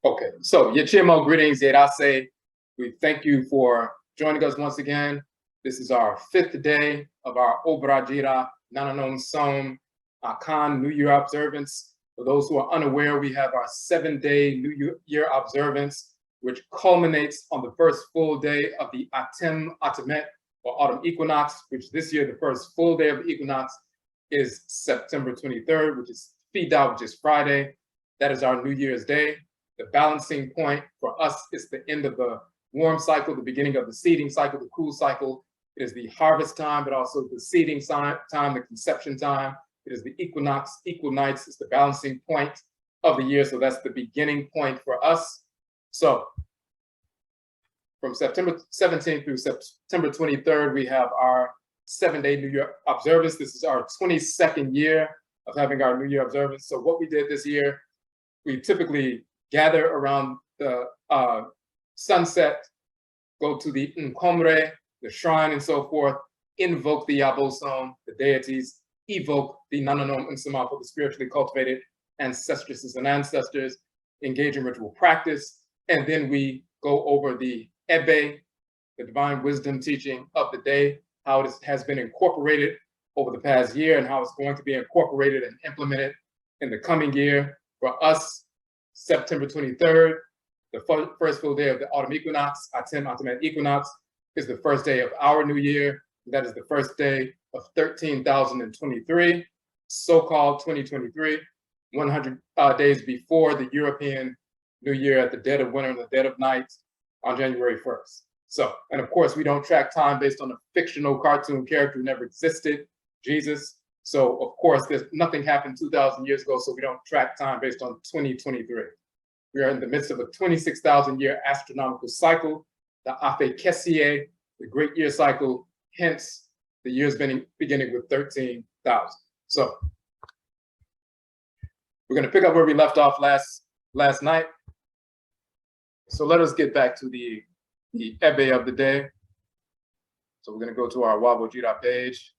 Okay, so Yachimo, greetings, Yerase. We thank you for joining us once again. This is our 5th day of our Obradwira Nananomsom Akan New Year observance. For those who are unaware, we have our 7-day New Year observance, which culminates on the first full day of the Atifi or autumn equinox, which this year, the first full day of the equinox is September 23rd, which is Fida, which is Friday. That is our New Year's Day. The balancing point for us is the end of the warm cycle, the beginning of the seeding cycle, the cool cycle. It is the harvest time, but also the seeding time, the conception time. It is the equinox, equal nights. It's the balancing point of the year. So that's the beginning point for us. So from September 17th through September 23rd, we have our 7-day New Year observance. This is our 22nd year of having our New Year observance. So what we did this year, we typically gather around the sunset, go to the Nkomre, the shrine and so forth, invoke the Yabosom, the deities, evoke the Nananomsom for the spiritually cultivated ancestresses and ancestors, engage in ritual practice, and then we go over the Ebe, the divine wisdom teaching of the day, how it has been incorporated over the past year and how it's going to be incorporated and implemented in the coming year. For us, September 23rd, the first full day of the autumn equinox, Atifi equinox, is the first day of our new year. That is the first day of 13,023, so-called 2023, 100 days before the European New Year at the dead of winter and the dead of night on January 1st. So, and of course, we don't track time based on a fictional cartoon character who never existed, Jesus. So, of course, there's nothing happened 2,000 years ago, so we don't track time based on 2023. We are in the midst of a 26,000-year astronomical cycle, the Afuraitkait, the great year cycle, hence the year's beginning with 13,000. So, we're going to pick up where we left off last night. So let us get back to the Ebe of the day. So we're going to go to our Obradwira page.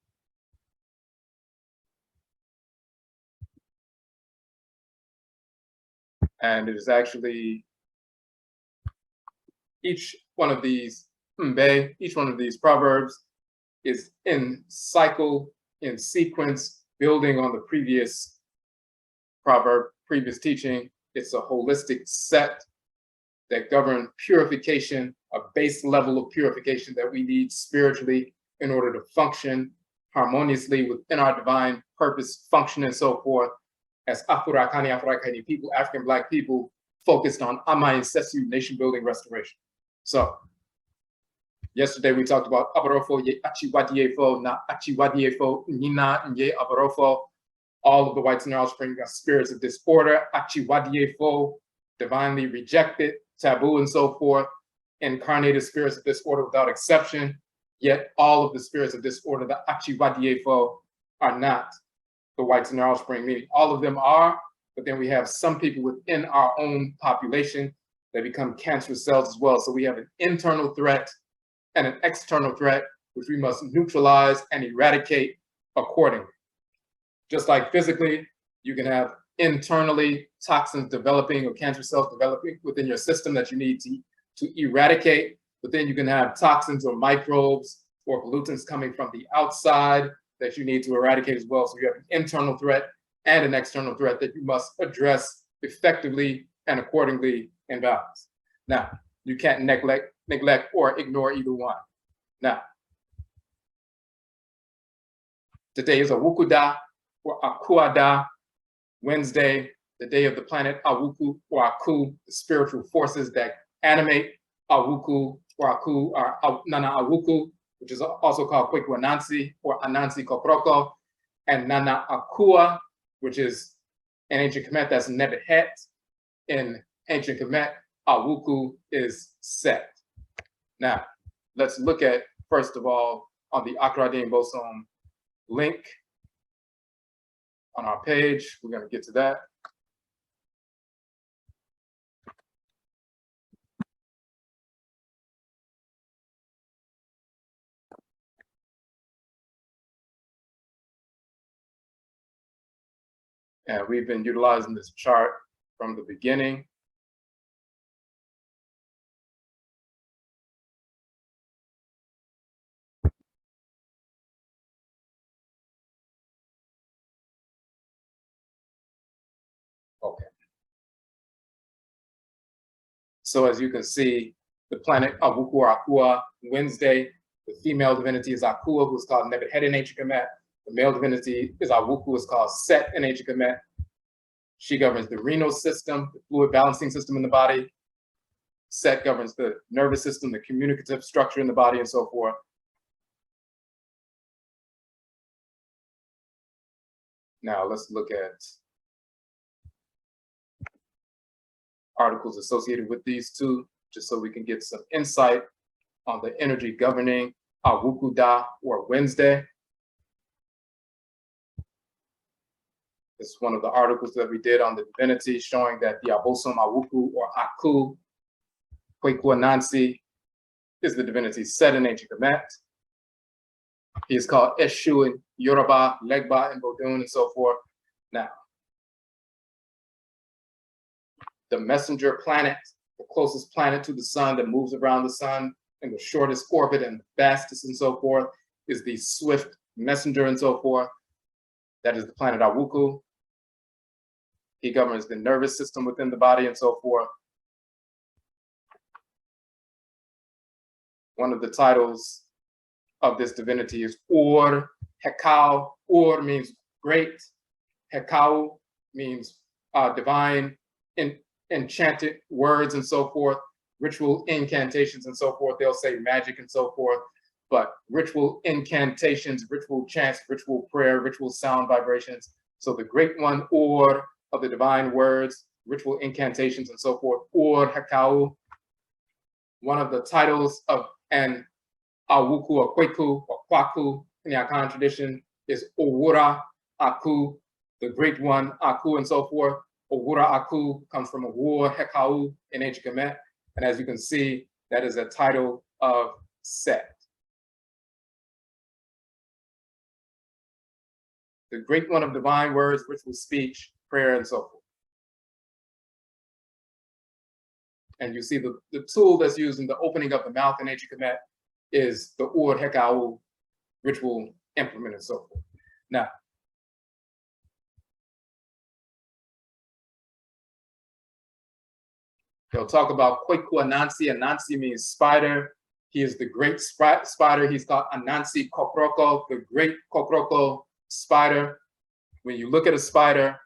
And it is actually each one of these proverbs is in cycle, in sequence, building on the previous proverb, previous teaching. It's a holistic set that govern purification, a base level of purification that we need spiritually in order to function harmoniously within our divine purpose, function, and so forth. As Afuraitkait people, African Black people, focused on Ancestral nation building restoration. So, yesterday we talked about Abarofo ye Achiwadiefo, na Achiwadiefo, Nina Nye Abarofo. All of the whites in our spring are spirits of disorder, Achiwadiefo, divinely rejected, taboo, and so forth, incarnated spirits of disorder without exception. Yet all of the spirits of disorder, the Achiwadiefo, are not the whites in our offspring, meaning all of them are, but then we have some people within our own population that become cancerous cells as well. So we have an internal threat and an external threat, which we must neutralize and eradicate accordingly. Just like physically, you can have internally toxins developing or cancer cells developing within your system that you need to eradicate, but then you can have toxins or microbes or pollutants coming from the outside that you need to eradicate as well. So you have an internal threat and an external threat that you must address effectively and accordingly in balance. Now, you can't neglect or ignore either one. Now, today is Awukuda or Akuada, Wednesday, the day of the planet Awuku or Aku, the spiritual forces that animate Awuku or Aku or Nana Awuku, which is also called Kwekwe Anansi or Anansi Koproko, and Nana Akua, which is in ancient Kemet, that's Nebehet. In ancient Kemet, Awuku is Set. Now, let's look at, first of all, on the Aakhuamuman link on our page. We're going to get to that. And we've been utilizing this chart from the beginning. So as you can see, the planet Awuku or Aakhuamuman, Wednesday, the female divinity is Aakhuamuman, who's called Nebuchadnezzar in ancient Kemet. The male divinity is Awuku, who's called Set in ancient Kemet. She governs the renal system, the fluid balancing system in the body. Set governs the nervous system, the communicative structure in the body, and so forth. Now let's look at articles associated with these two, just so we can get some insight on the energy governing Awuku Da, or Wednesday. This is one of the articles that we did on the divinity, showing that the Abosom Awuku, or Aku, Kwekwa Nansi, is the divinity Set in ancient Kemet. He is called Eshu in Yoruba, Legba in Bodun, and so forth. Now, the messenger planet, the closest planet to the sun that moves around the sun in the shortest orbit and the fastest and so forth, is the swift messenger and so forth. That is the planet Awuku. He governs the nervous system within the body and so forth. One of the titles of this divinity is Or Hekau. Or means great. Hekau means divine, enchanted words and so forth, ritual incantations and so forth. They'll say magic and so forth, but ritual incantations, ritual chants, ritual prayer, ritual sound vibrations. So the great one, Or, of the divine words, ritual incantations and so forth, Or Hekau. One of the titles of an Awuku or Kweku or Kwaku in the Akan tradition is Odwira Aku, the great one, Aku, and so forth. Odwira Aku comes from Awur Hekau in ancient Kemet. And as you can see, that is a title of Set. The great one of divine words, ritual speech, prayer, and so forth. And you see the tool that's used in the opening of the mouth in ancient Kemet is the Ur Hekau ritual implement and so forth. Now, they'll talk about Kwekwa Anansi. Anansi means spider. He is the great spider. He's called Anansi Kokroko, the great Kokroko spider. When you look at a spider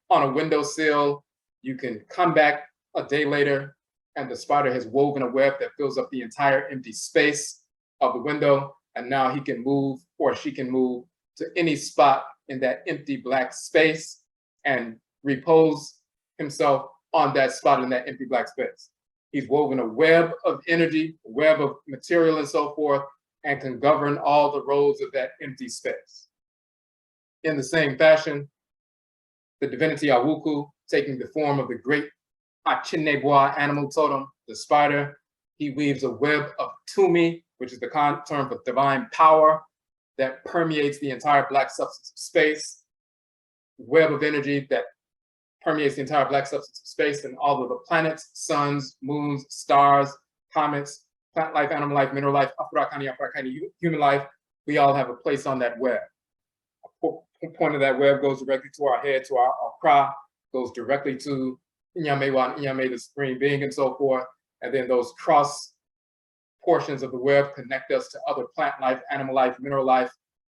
on a windowsill, you can come back a day later and the spider has woven a web that fills up the entire empty space of the window. And now he can move, or she can move, to any spot in that empty black space and repose himself on that spot in that empty black space. He's woven a web of energy, a web of material and so forth, and can govern all the roads of that empty space. In the same fashion, the divinity Awuku, taking the form of the great Achinebwa animal totem, the spider, he weaves a web of tumi, which is the term for divine power, that permeates the entire black substance of space, web of energy that permeates the entire black substance of space, and all of the planets, suns, moons, stars, comets, plant life, animal life, mineral life, Afuraitkait, human life, we all have a place on that web. A point of that web goes directly to our head, to our kra, goes directly to Inyamewa, Inyame, the supreme being, and so forth. And then those cross portions of the web connect us to other plant life, animal life, mineral life,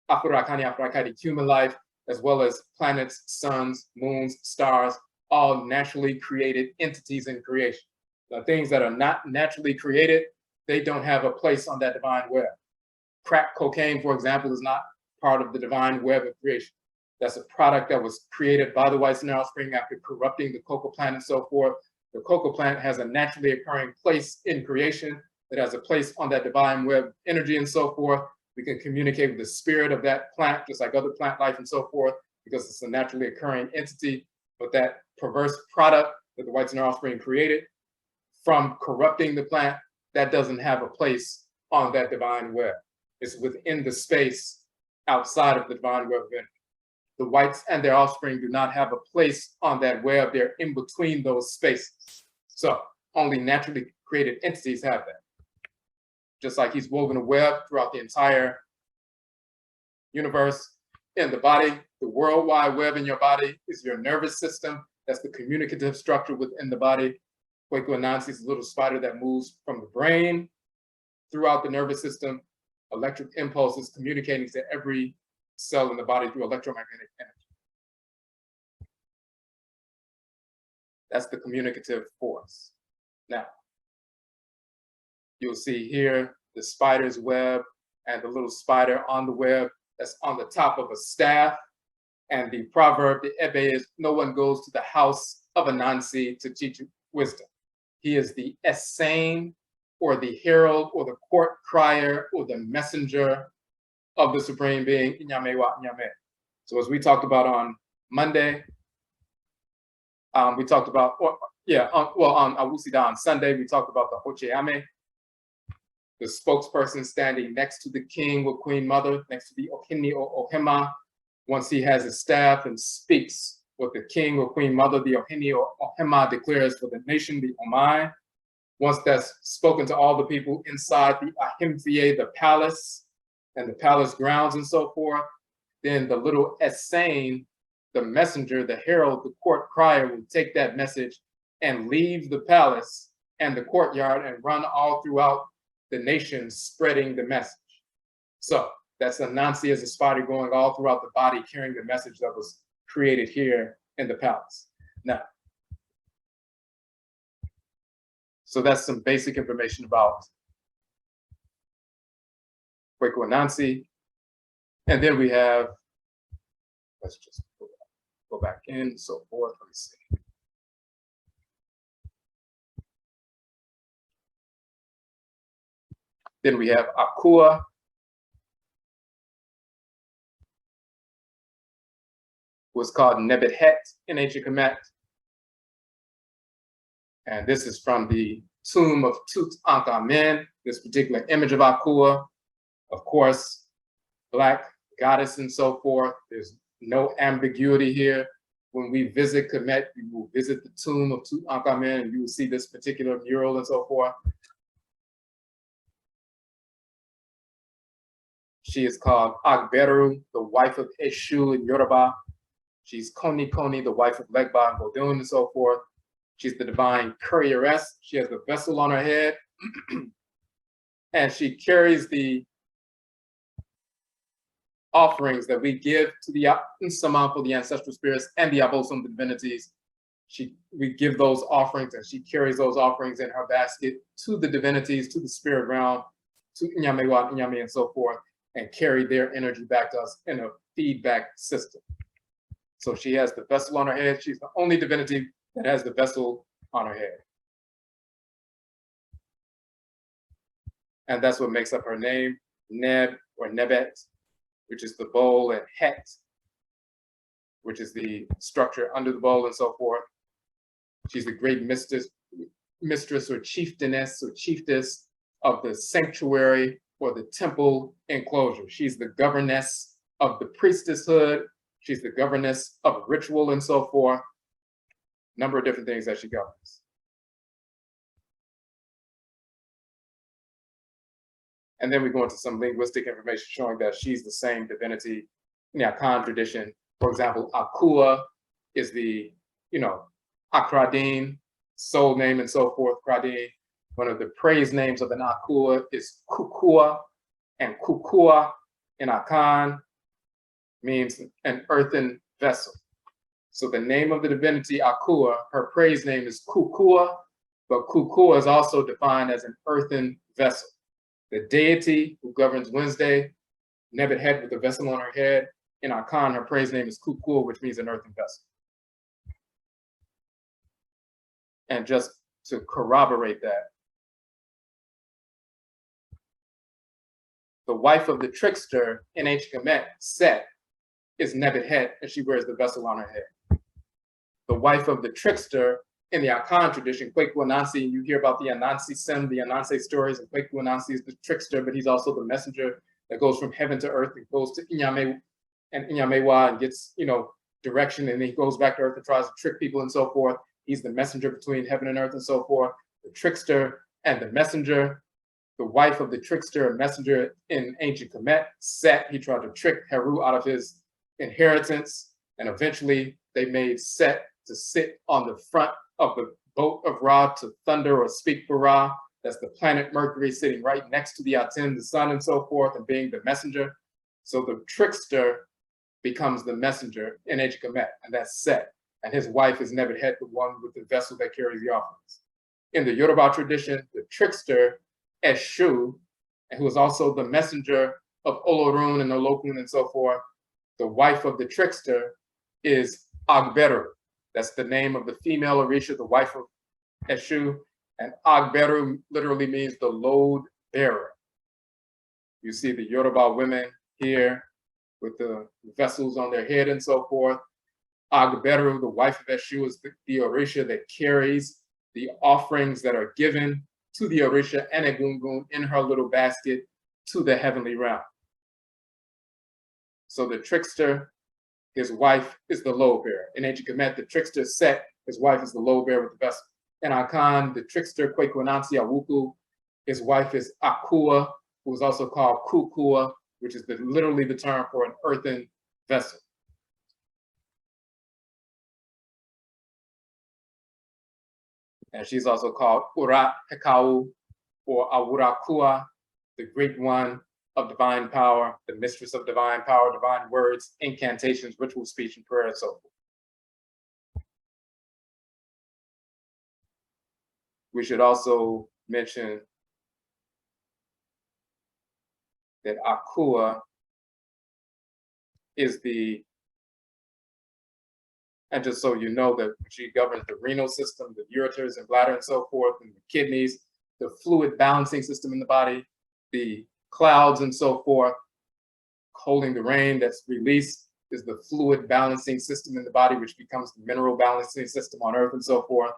Afuraitkait, human life, as well as planets, suns, moons, stars, all naturally created entities in creation. The things that are not naturally created, they don't have a place on that divine web. Crack cocaine, for example, is not part of the divine web of creation. That's a product that was created by the white snail spring after corrupting the cocoa plant and so forth. The cocoa plant has a naturally occurring place in creation that has a place on that divine web energy and so forth. We can communicate with the spirit of that plant, just like other plant life and so forth, because it's a naturally occurring entity. But that perverse product that the white snail spring created from corrupting the plant, that doesn't have a place on that divine web. It's within the space outside of the divine web of energy. The whites and their offspring do not have a place on that web. They're in between those spaces. So only naturally created entities have that. Just like he's woven a web throughout the entire universe. In the body, the worldwide web in your body is your nervous system. That's the communicative structure within the body. Anansi is a little spider that moves from the brain throughout the nervous system, electric impulses communicating to every cell in the body through electromagnetic energy. That's the communicative force. Now, you'll see here the spider's web and the little spider on the web that's on the top of a staff. And the proverb, the ebe, is no one goes to the house of Anansi to teach wisdom. He is the essane, or the herald, or the court crier, or the messenger of the Supreme Being, Inyamewa Nyame. So as we talked about on Monday, we talked about, on Awusida on Sunday, we talked about the oh-jee, the spokesperson standing next to the king or queen mother, next to the okini or ohema. Once he has his staff and speaks what the king or queen mother, the ohini or ohema, declares for the nation, the omai. Once that's spoken to all the people inside the ahimfie, the palace, and the palace grounds and so forth, then the little essane, the messenger, the herald, the court crier will take that message and leave the palace and the courtyard and run all throughout the nation spreading the message. So that's Anansi as a spider going all throughout the body carrying the message that was created here in the palace. Now, so that's some basic information about Anansi. And then we have, let's just go back in, so forth, let me see. Then we have Akua, was called Nebet-Het in ancient Kemet. And this is from the tomb of Tutankhamun, this particular image of Akua. Of course, Black goddess and so forth. There's no ambiguity here. When we visit Kemet, we will visit the tomb of Tutankhamun and you will see this particular mural and so forth. She is called Agberu, the wife of Eshu in Yoruba. She's Koni Koni, the wife of Legba and Bodun and so forth. She's the divine courieress. She has the vessel on her head. And she carries the offerings that we give to the Nsama for the ancestral spirits and the Abosom divinities. We give those offerings and she carries those offerings in her basket to the divinities, to the spirit realm, to Inyamewa, Inyame, and so forth, and carry their energy back to us in a feedback system. So she has the vessel on her head. She's the only divinity that has the vessel on her head. And that's what makes up her name, Neb or Nebet, which is the bowl, and Het, which is the structure under the bowl and so forth. She's the great mistress or chieftainess or chiefess of the sanctuary or the temple enclosure. She's the governess of the priestesshood. She's the governess of ritual and so forth. Number of different things that she governs. And then we go into some linguistic information showing that she's the same divinity in the Akan tradition. For example, Akua is the, Akradin, soul name and so forth, Kradin. One of the praise names of an Akua is Kukua, and Kukua in Akan means an earthen vessel. So the name of the divinity Akua, her praise name is Kukua, but Kukua is also defined as an earthen vessel. The deity who governs Wednesday, Nebet-Het with the vessel on her head. In Akan, her praise name is Kukua, which means an earthen vessel. And just to corroborate that, the wife of the trickster in ancient Kemet, Set, is Nebet-Het, and she wears the vessel on her head. The wife of the trickster in the Akan tradition, Kwaku Anansi, you hear about the Anansi Sem, the Anansi stories, and Kwaku Anansi is the trickster, but he's also the messenger that goes from heaven to earth and goes to Inyame and Inyamewa and gets, direction, and then he goes back to earth and tries to trick people and so forth. He's the messenger between heaven and earth and so forth. The trickster and the messenger, the wife of the trickster and messenger in ancient Kemet, Set, he tried to trick Heru out of his inheritance, and eventually they made Set to sit on the front of the boat of Ra to thunder or speak for Ra. That's the planet Mercury sitting right next to the Aten, the sun, and so forth, and being the messenger. So the trickster becomes the messenger in oh-jee, and that's Set. And his wife is Nebuchadnezzar, the one with the vessel that carries the offerings. In the Yoruba tradition, the trickster, Eshu, who is also the messenger of Olorun and Olokun and so forth, the wife of the trickster is Agberu. That's the name of the female Orisha, the wife of Eshu. And Agberu literally means the load bearer. You see the Yoruba women here with the vessels on their head and so forth. Agberu, the wife of Eshu, is the Orisha that carries the offerings that are given to the Orisha and Egungun in her little basket to the heavenly realm. So the trickster, his wife is the load bearer. In oh-jee, the trickster Set, his wife is the load bearer with the vessel. In Akan, the trickster Kwekwanansi Awuku, his wife is Akua, who is also called Kukua, which is literally the term for an earthen vessel. And she's also called Ura Hekau or Awurakua, the Greek one of divine power, the mistress of divine power, divine words, incantations, ritual speech, and prayer, and so forth. We should also mention that Akua is and just so you know, that she governs the renal system, the ureters and bladder and so forth, and the kidneys, the fluid balancing system in the body, the clouds and so forth, holding the rain that's released is the fluid balancing system in the body, which becomes the mineral balancing system on Earth and so forth.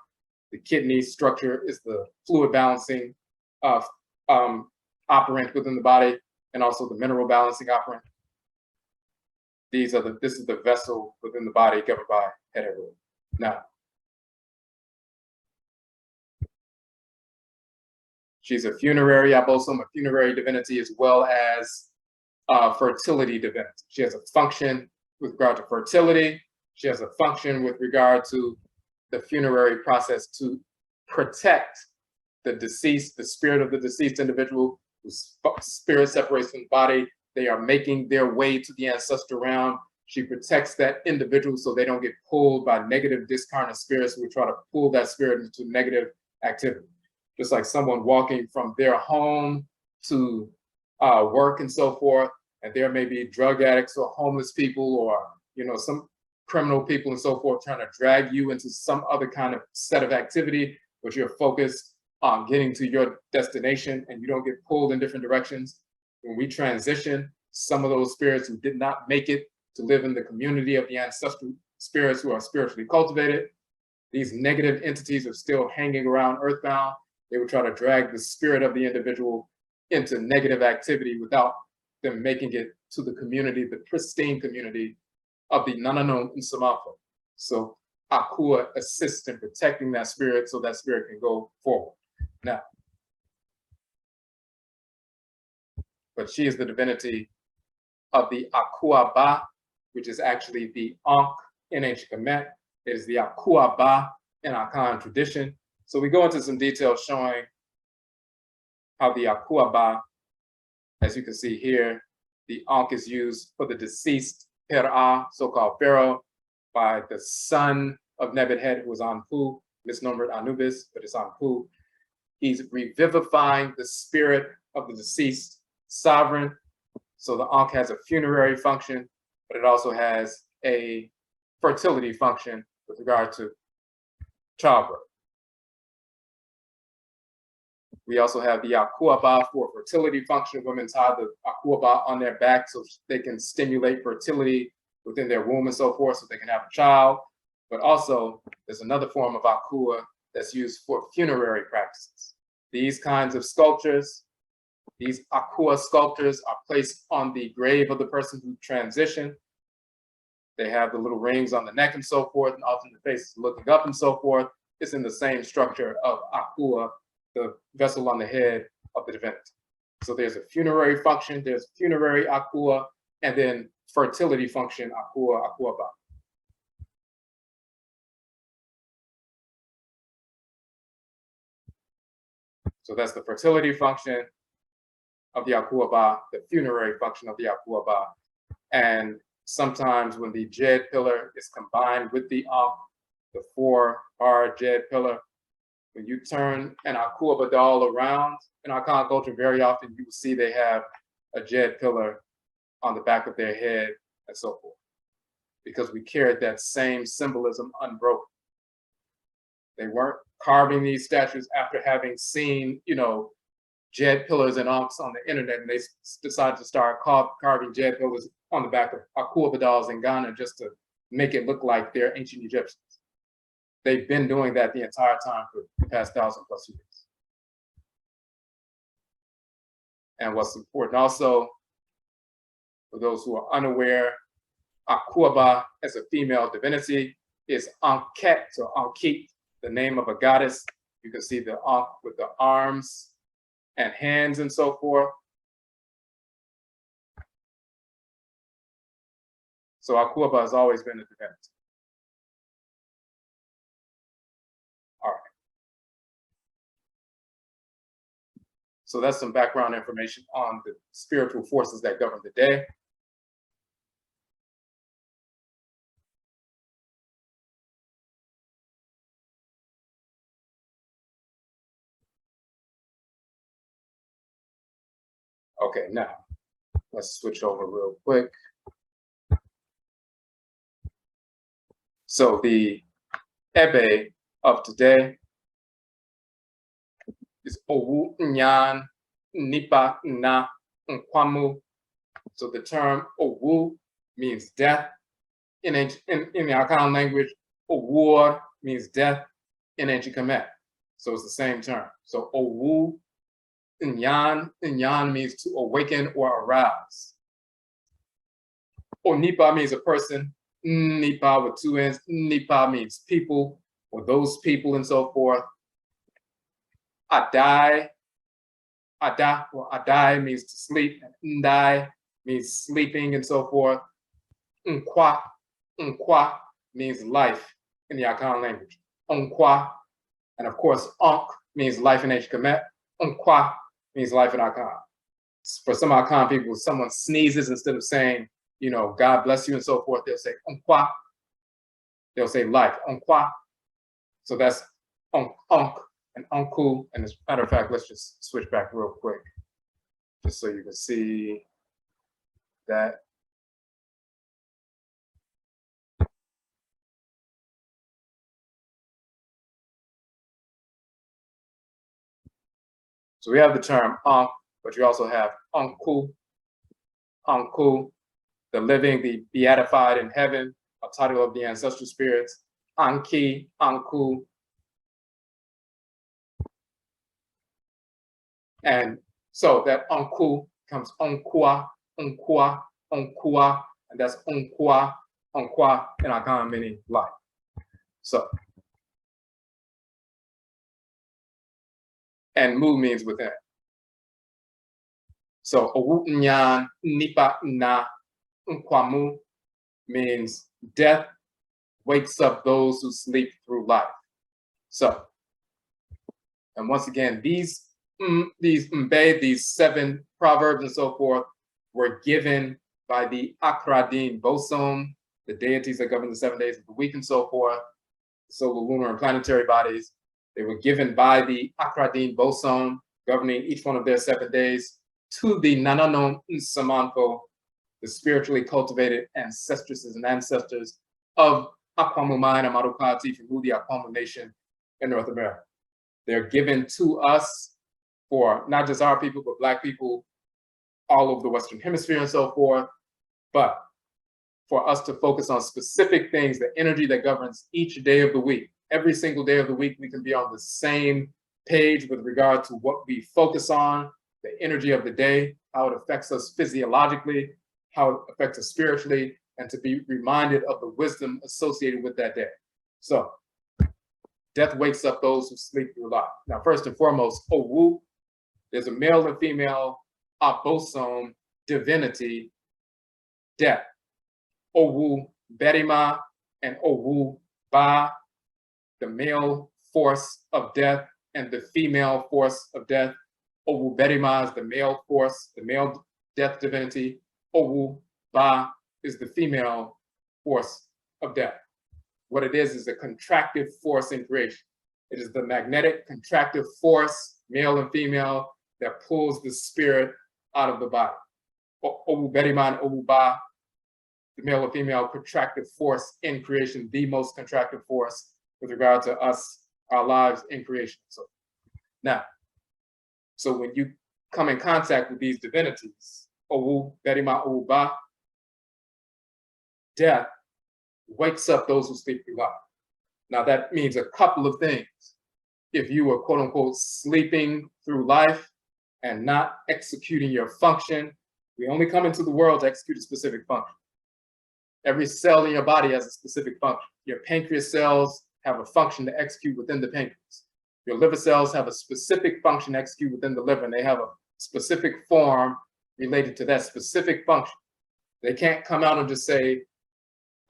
The kidney structure is the fluid balancing operant within the body, and also the mineral balancing operant. This is the vessel within the body governed by Heteru. Now, she's a funerary abosom, a funerary divinity, as well as fertility divinity. She has a function with regard to fertility. She has a function with regard to the funerary process to protect the deceased, the spirit of the deceased individual, whose spirit separates from the body. They are making their way to the ancestral realm. She protects that individual so they don't get pulled by negative discarnate spirits who try to pull that spirit into negative activity. Just like someone walking from their home to work and so forth, and there may be drug addicts or homeless people or some criminal people and so forth trying to drag you into some other kind of set of activity, but you're focused on getting to your destination and you don't get pulled in different directions. When we transition, some of those spirits who did not make it to live in the community of the ancestral spirits who are spiritually cultivated, these negative entities are still hanging around earthbound. They would try to drag the spirit of the individual into negative activity without them making it to the community, the pristine community of the Nananomsom. So Akua assists in protecting that spirit so that spirit can go forward. Now, but she is the divinity of the Akhuaba, which is actually the Ankh in oh-jee. It is the Akhuaba in Akan tradition. So we go into some detail showing how the Akhuaba, as you can see here, the Ankh is used for the deceased Pera, so-called Pharaoh, by the son of Nebuchadnezzar, who was Anpu, misnomered Anubis, but it's Anpu. He's revivifying the spirit of the deceased sovereign. So the Ankh has a funerary function, but it also has a fertility function with regard to childbirth. We also have the Akhuaba for fertility function. Women tie the Akhuaba on their back so they can stimulate fertility within their womb and so forth, so they can have a child. But also, there's another form of Akhua that's used for funerary practices. These kinds of sculptures, these Akhua sculptures, are placed on the grave of the person who transitioned. They have the little rings on the neck and so forth, and often the face is looking up and so forth. It's in the same structure of Akhua, the vessel on the head of the divinity. So there's a funerary function, there's funerary Akhua, and then fertility function, Akhua, Akhuaba. So that's the fertility function of the Akhuaba, the funerary function of the Akhuaba. And sometimes when the Jed pillar is combined with the Ankh, the 4-bar Jed pillar, when you turn an Akhuaba doll around in Akan culture, very often you will see they have a Jed pillar on the back of their head and so forth, because we carried that same symbolism unbroken. They weren't carving these statues after having seen, Jed pillars and Ankhs on the internet, and they decided to start carving Jed pillars on the back of Akhuaba dolls in Ghana just to make it look like they're ancient Egyptians. They've been doing that the entire time for the past 1,000+ years. And what's important also, for those who are unaware, Akhuaba as a female divinity is Ankhet or Ankit, the name of a goddess. You can see the Ankh with the arms and hands and so forth. So Akhuaba has always been a divinity. All right. So that's some background information on the spiritual forces that govern the day. Okay, now let's switch over real quick. So the Ebe of today is Owu-nyan Nipa Na Nkwamu. So the term Owu means death in the Akan language. Owur means death in ancient Kemet. So it's the same term. So Owu Nyan means to awaken or arouse. Nipa means a person. Nipa with 2 N's. Nipa means people or those people and so forth. Adai means to sleep. Ndai means sleeping and so forth. Nkwa means life in the Akan language. Nkwa, and of course, Ankh means life in ancient Kemet. Nkwa means life in Akan. For some Akan people, if someone sneezes, instead of saying, God bless you and so forth, they'll say Nkwa. They'll say life, Nkwa. So that's Ankh and Anku. And as a matter of fact, let's just switch back real quick, just so you can see that. So we have the term Ankh, but you also have Anku, the living, the beatified in heaven, a title of the ancestral spirits. Anki, Anku. And so that Anku comes Onkwa, Onkwa, Onkwa, and that's Onkwa in Akan meaning life. So, and Mu means within. So Owu-nyan Nipa Na Nkwamu means death wakes up those who sleep through life. So, and once again, these 7 proverbs and so forth were given by the Akradin Bosom, the deities that govern the 7 days of the week and so forth, solar, lunar, and planetary bodies. They were given by the Akradin Bosom, governing each one of their 7 days, to the Nananomsom, the spiritually cultivated ancestresses and ancestors of Aakhuamuman, Amaruka, Atifi, the Aakhuamuman nation in North America. They're given to us for not just our people, but Black people all over the Western Hemisphere and so forth, but for us to focus on specific things, the energy that governs each day of the week. Every single day of the week, we can be on the same page with regard to what we focus on, the energy of the day, how it affects us physiologically, how it affects us spiritually, and to be reminded of the wisdom associated with that day. So, death wakes up those who sleep through life. Now, first and foremost, Owu, there's a male and female Abosom divinity, death. Owu Berima and Owu Ba, the male force of death, and the female force of death. Obradwira is the male force, the male death divinity. Ba is the female force of death. What it is a contractive force in creation. It is the magnetic contractive force, male and female, that pulls the spirit out of the body. Obradwira and Ba, the male or female contractive force in creation, the most contractive force with regard to us, our lives in creation. So when you come in contact with these divinities, Obradwira, Ba, death wakes up those who sleep through life. Now that means a couple of things. If you were quote unquote sleeping through life and not executing your function, we only come into the world to execute a specific function. Every cell in your body has a specific function. Your pancreas cells have a function to execute within the pancreas. Your liver cells have a specific function to execute within the liver, and they have a specific form related to that specific function. They can't come out and just say,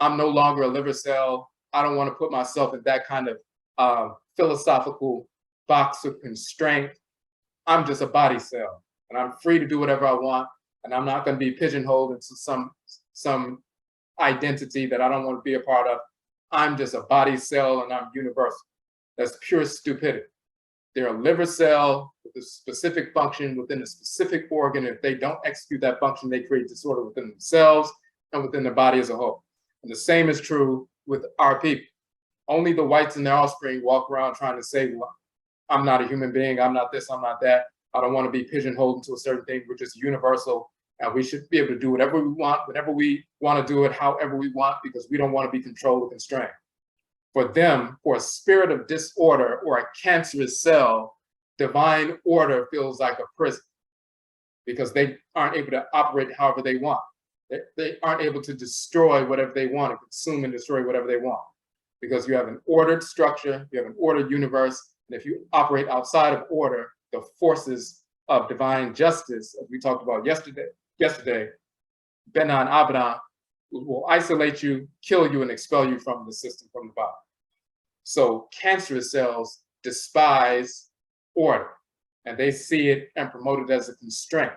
I'm no longer a liver cell. I don't want to put myself in that kind of philosophical box of constraint. I'm just a body cell, and I'm free to do whatever I want, and I'm not going to be pigeonholed into some identity that I don't want to be a part of. I'm just a body cell, and I'm universal. That's pure stupidity. They're a liver cell with a specific function within a specific organ. If they don't execute that function, they create disorder within themselves and within the body as a whole. And the same is true with our people. Only the whites and their offspring walk around trying to say, well, I'm not a human being, I'm not this, I'm not that. I don't want to be pigeonholed into a certain thing. We're just universal, and we should be able to do whatever we want, whenever we want to do it, however we want, because we don't want to be controlled or constrained. For them, for a spirit of disorder or a cancerous cell, divine order feels like a prison, because they aren't able to operate however they want. They aren't able to destroy whatever they want and consume and destroy whatever they want, because you have an ordered structure, you have an ordered universe, and if you operate outside of order, the forces of divine justice, as we talked about yesterday, Bena and Abana, will isolate you, kill you, and expel you from the system, from the body. So cancerous cells despise order, and they see it and promote it as a constraint.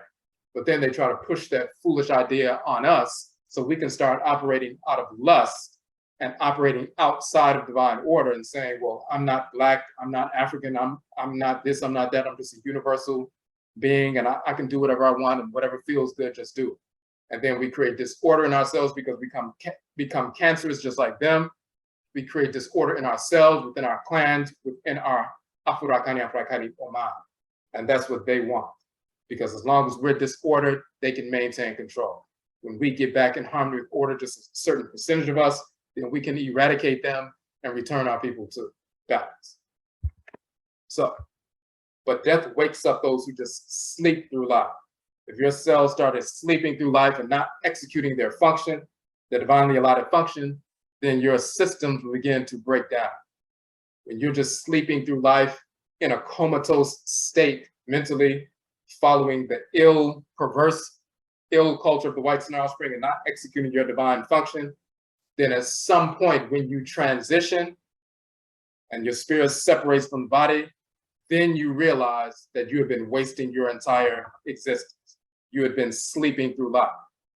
But then they try to push that foolish idea on us so we can start operating out of lust and operating outside of divine order and saying, well, I'm not Black, I'm not African, I'm not this, I'm not that, I'm just a universal being, and I can do whatever I want, and whatever feels good, just do it. And then we create disorder in ourselves because we become cancerous just like them. We create disorder in ourselves, within our clans, within our Afuraitkait Oman. And that's what they want. Because as long as we're disordered, they can maintain control. When we get back in harmony with order, just a certain percentage of us, then we can eradicate them and return our people to balance. So, but death wakes up those who just sleep through life. If your cells started sleeping through life and not executing their function, their divinely allotted function, then your systems will begin to break down. When you're just sleeping through life in a comatose state mentally, following the ill, perverse, ill culture of the whites and offspring and not executing your divine function, then at some point when you transition and your spirit separates from the body, then you realize that you have been wasting your entire existence. You had been sleeping through life.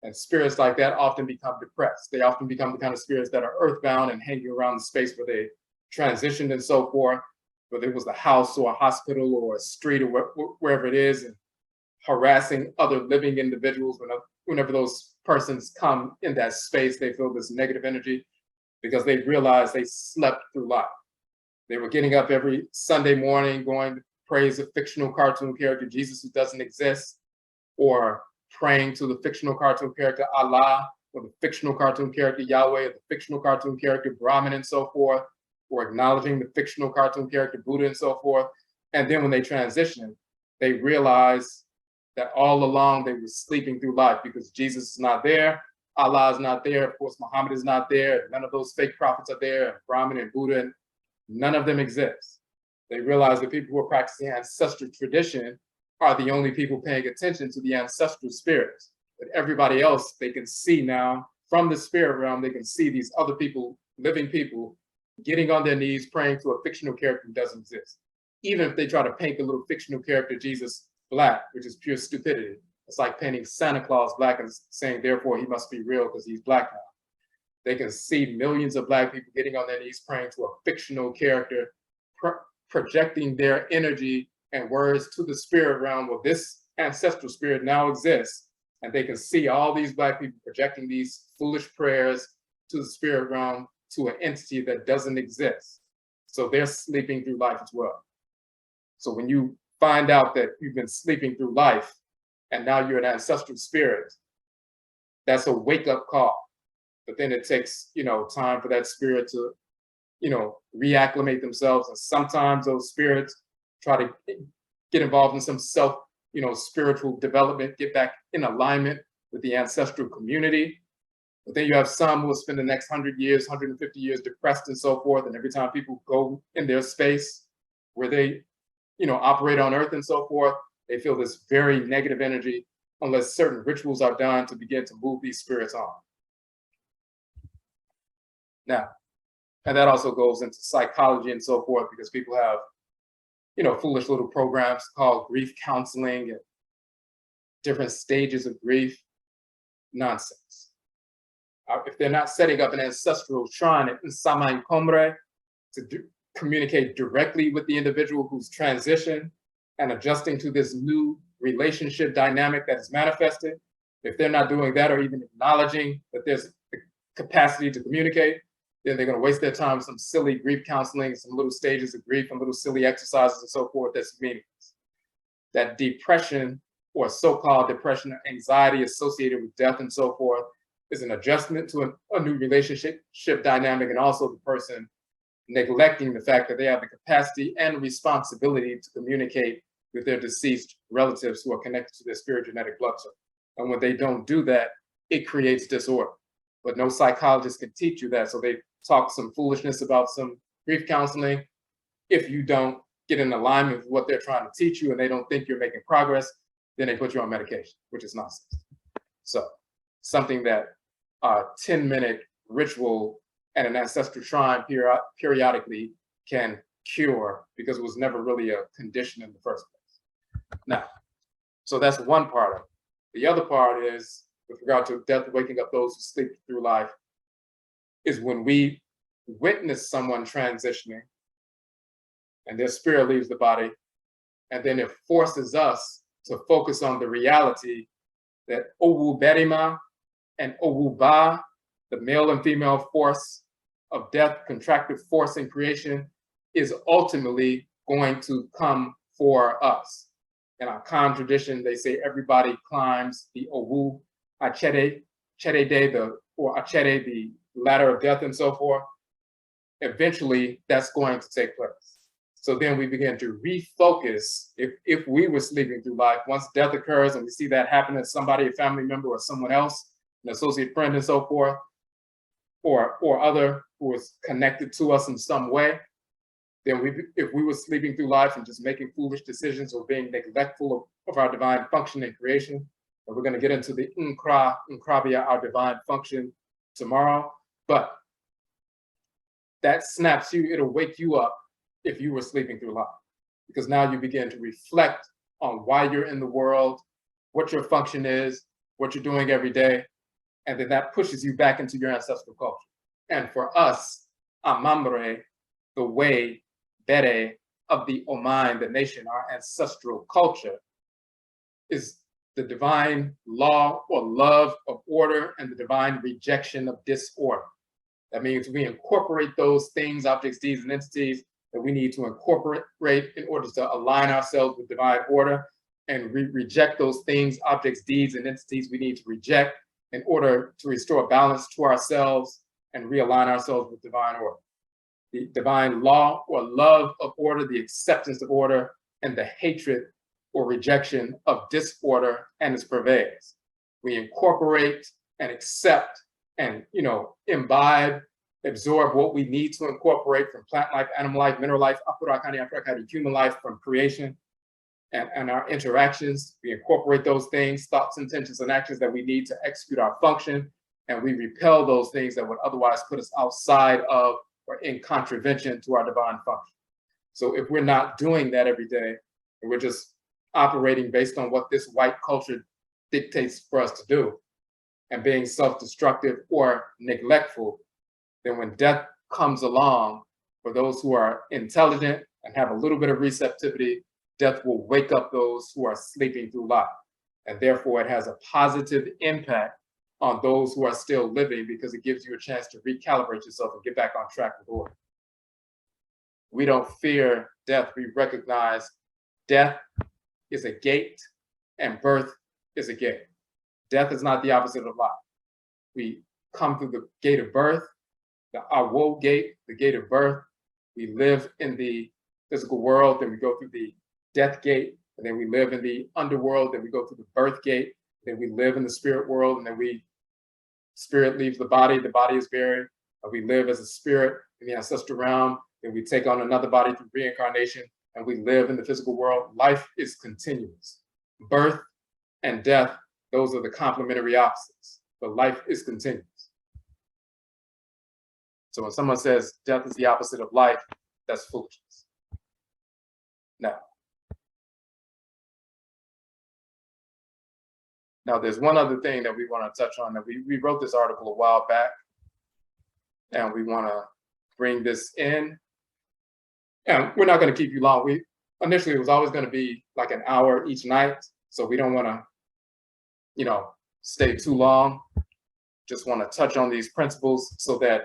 And spirits like that often become depressed. They often become the kind of spirits that are earthbound and hanging around the space where they transitioned and so forth, whether it was a house or a hospital or a street or wherever it is, and harassing other living individuals. Whenever those persons come in that space, they feel this negative energy because they realize they slept through life. They were getting up every Sunday morning, going to praise a fictional cartoon character, Jesus, who doesn't exist, or praying to the fictional cartoon character Allah, or the fictional cartoon character Yahweh, or the fictional cartoon character Brahman, and so forth, or acknowledging the fictional cartoon character Buddha, and so forth. And then when they transition, they realize that all along they were sleeping through life because Jesus is not there, Allah is not there, of course Muhammad is not there, none of those fake prophets are there, and Brahman and Buddha, and none of them exist. They realize that people who are practicing ancestral tradition are the only people paying attention to the ancestral spirits. But everybody else, they can see now from the spirit realm, they can see these other people, living people, getting on their knees, praying to a fictional character who doesn't exist. even if they try to paint the little fictional character Jesus black, which is pure stupidity. It's like painting Santa Claus black and saying, therefore, he must be real because he's black now. They can see millions of black people getting on their knees praying to a fictional character, projecting their energy and words to the spirit realm. Well, this ancestral spirit now exists, and they can see all these black people projecting these foolish prayers to the spirit realm, to an entity that doesn't exist. So they're sleeping through life as well. So when you find out that you've been sleeping through life and now you're an ancestral spirit, that's a wake-up call. But then it takes, time for that spirit to, reacclimate themselves. And sometimes those spirits try to get involved in some spiritual development, get back in alignment with the ancestral community. But then you have some who will spend the next 100 years, 150 years depressed and so forth. And every time people go in their space where they, operate on earth and so forth, they feel this very negative energy unless certain rituals are done to begin to move these spirits on. Now, and that also goes into psychology and so forth, because people have, foolish little programs called grief counseling and different stages of grief. Nonsense. If they're not setting up an ancestral shrine in Samay Komre to communicate directly with the individual who's transitioned and adjusting to this new relationship dynamic that is manifested, if they're not doing that or even acknowledging that there's the capacity to communicate, then they're going to waste their time with some silly grief counseling, some little stages of grief and little silly exercises and so forth that's meaningless. That depression or so-called depression or anxiety associated with death and so forth is an adjustment to a new relationship dynamic, and also the person neglecting the fact that they have the capacity and responsibility to communicate with their deceased relatives who are connected to their spirit genetic blood circle. And when they don't do that, it creates disorder. But no psychologist can teach you that. So they talk some foolishness about some grief counseling. If you don't get in alignment with what they're trying to teach you and they don't think you're making progress, then they put you on medication, which is nonsense. So something that a 10-minute ritual at an ancestral shrine periodically can cure, because it was never really a condition in the first place. Now, so that's one part of it. The other part is, with regard to death, waking up those who sleep through life, is when we witness someone transitioning and their spirit leaves the body, and then it forces us to focus on the reality that Owu Berima and Owu Ba, the male and female force of death, contractive force in creation, is ultimately going to come for us. In our Khan tradition, they say everybody climbs the Owu Achere De, or Achere, the ladder of death and so forth. Eventually, that's going to take place. So then we begin to refocus. If we were sleeping through life, once death occurs and we see that happen to somebody, a family member or someone else, an associate friend and so forth, or other who is connected to us in some way, then if we were sleeping through life and just making foolish decisions or being neglectful of our divine function in creation, and we're going to get into the Nkrabia, our divine function, tomorrow. But that snaps you, it'll wake you up if you were sleeping through life, because now you begin to reflect on why you're in the world, what your function is, what you're doing every day, and then that pushes you back into your ancestral culture. And for us, Amamre, the way, Bere of the Oman, the nation, our ancestral culture, is the divine law or love of order and the divine rejection of disorder. That means we incorporate those things, objects, deeds, and entities that we need to incorporate in order to align ourselves with divine order, and reject those things, objects, deeds, and entities we need to reject in order to restore balance to ourselves and realign ourselves with divine order. The divine law or love of order, the acceptance of order, and the hatred or rejection of disorder and its purveyors. We incorporate and accept and imbibe, absorb what we need to incorporate from plant life, animal life, mineral life, Afuraitkait, human life from creation and our interactions. We incorporate those things, thoughts, intentions, and actions that we need to execute our function, and we repel those things that would otherwise put us outside of or in contravention to our divine function. So if we're not doing that every day, and we're just operating based on what this white culture dictates for us to do, and being self-destructive or neglectful, then when death comes along, for those who are intelligent and have a little bit of receptivity, death will wake up those who are sleeping through life. And therefore, it has a positive impact on those who are still living, because it gives you a chance to recalibrate yourself and get back on track with order. We don't fear death. We recognize death is a gate and birth is a gate. Death is not the opposite of life. We come through the gate of birth, the Awo gate, the gate of birth. We live in the physical world, then we go through the death gate, and then we live in the underworld, then we go through the birth gate, then we live in the spirit world, and then spirit leaves the body is buried, and we live as a spirit in the ancestral realm, then we take on another body through reincarnation, and we live in the physical world. Life is continuous. Birth and death, those are the complementary opposites, but life is continuous. So when someone says death is the opposite of life, that's foolishness. Now there's one other thing that we want to touch on, that we wrote this article a while back, and we want to bring this in. And we're not going to keep you long. Initially, it was always going to be like an hour each night, so we don't want to, stay too long. Just want to touch on these principles so that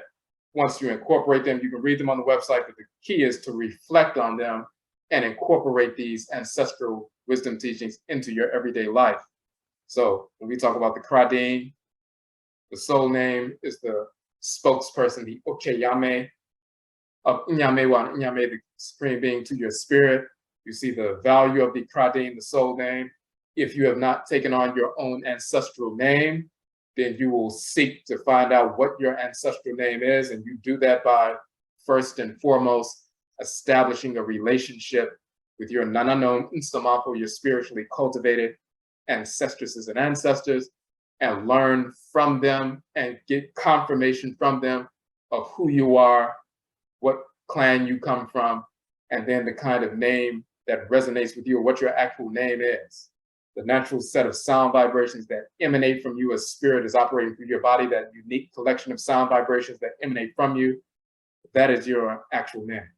once you incorporate them, you can read them on the website, but the key is to reflect on them and incorporate these ancestral wisdom teachings into your everyday life. So when we talk about the Kradim, the soul name is the spokesperson, the Okeyame of Inyamewa, Inyame, the supreme being to your spirit. You see the value of the Kradim, the soul name. If you have not taken on your own ancestral name, then you will seek to find out what your ancestral name is. And you do that by, first and foremost, establishing a relationship with your Nananomsom, your spiritually cultivated ancestresses and ancestors, and learn from them and get confirmation from them of who you are, what clan you come from, and then the kind of name that resonates with you, or what your actual name is. The natural set of sound vibrations that emanate from you as spirit is operating through your body, that unique collection of sound vibrations that emanate from you, that is your actual name.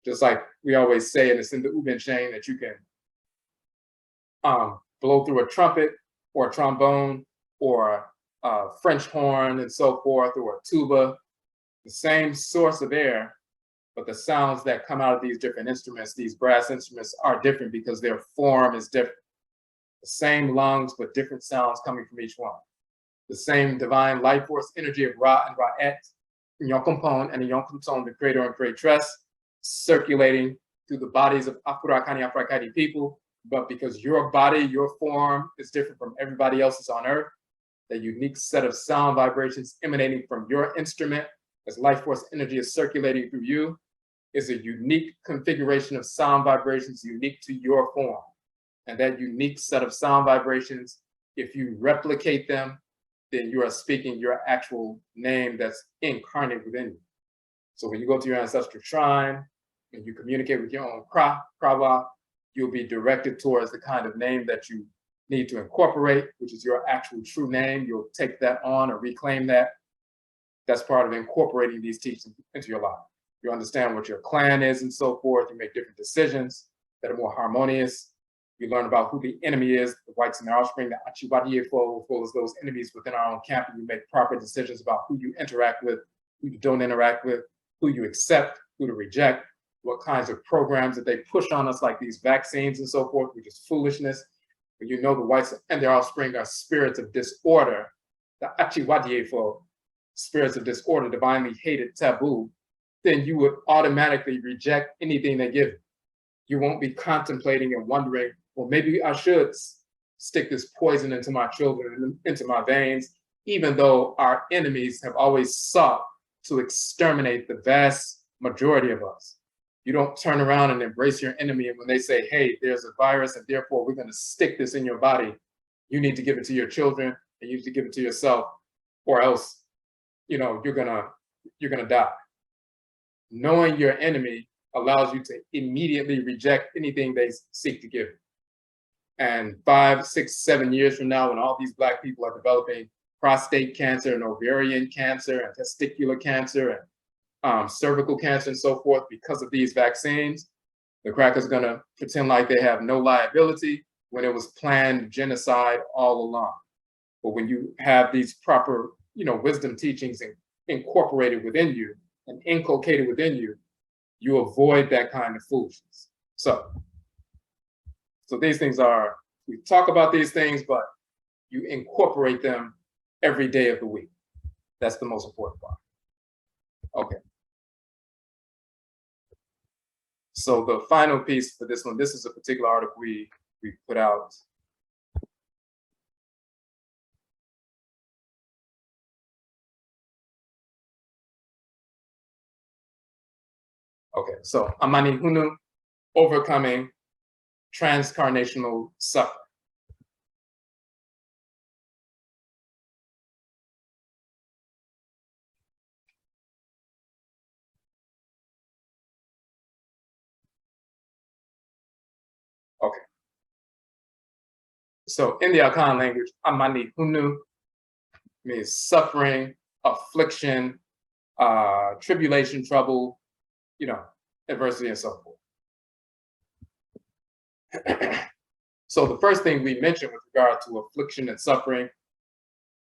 Just like we always say, and it's in the Uben chain, that you can blow through a trumpet or a trombone or a French horn and so forth, or a tuba, the same source of air, but the sounds that come out of these different instruments, these brass instruments, are different because their form is different. The same lungs, but different sounds coming from each one. The same divine life force energy of Ra and Ra'et, Yonkumpon and Yonkumson, the creator and creatress, circulating through the bodies of Afuraitkait people. But because your body, your form is different from everybody else's on earth, the unique set of sound vibrations emanating from your instrument as life force energy is circulating through you is a unique configuration of sound vibrations unique to your form. And that unique set of sound vibrations, if you replicate them, then you are speaking your actual name that's incarnate within you. So when you go to your ancestral shrine and you communicate with your own krawa, you'll be directed towards the kind of name that you need to incorporate, which is your actual true name. You'll take that on or reclaim that. That's part of incorporating these teachings into your life. You understand what your clan is and so forth. You make different decisions that are more harmonious. You learn about who the enemy is, the whites and their offspring, the Achiwadiyefo, as those enemies within our own camp, and you make proper decisions about who you interact with, who you don't interact with, who you accept, who to reject, what kinds of programs that they push on us, like these vaccines and so forth, which is foolishness. When you know the whites and their offspring are spirits of disorder, the Achiwadiyefo, spirits of disorder, divinely hated, taboo, then you would automatically reject anything they give you. You won't be contemplating and wondering, well, maybe I should stick this poison into my children, into my veins, even though our enemies have always sought to exterminate the vast majority of us. You don't turn around and embrace your enemy, and when they say, hey, there's a virus and therefore we're going to stick this in your body, you need to give it to your children and you need to give it to yourself, or else, you're gonna die. Knowing your enemy allows you to immediately reject anything they seek to give you. And 5, 6, 7 years from now, when all these Black people are developing prostate cancer and ovarian cancer and testicular cancer and cervical cancer and so forth because of these vaccines, the crackers are going to pretend like they have no liability when it was planned genocide all along. But when you have these proper, wisdom teachings incorporated within you and inculcated within you, you avoid that kind of foolishness. So these things are, we talk about these things, but you incorporate them every day of the week. That's the most important part. Okay. So the final piece for this one, this is a particular article we put out. Okay, so Amani Hunu, overcoming transcarnational suffering. Okay. So in the Akan language, Amani Hunu means suffering, affliction, tribulation, trouble, adversity, and so forth. So the first thing we mentioned with regard to affliction and suffering,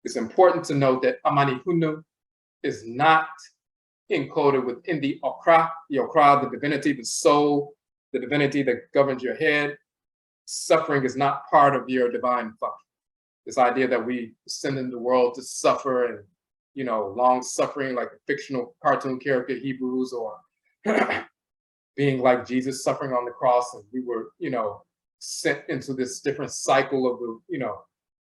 it's important to note that Amani Hunu is not encoded within the Okra, the divinity, the soul, the divinity that governs your head. Suffering is not part of your divine function. This idea that we send in the world to suffer and, long suffering like a fictional cartoon character, Hebrews, or being like Jesus suffering on the cross, and we were, sent into this different cycle of the,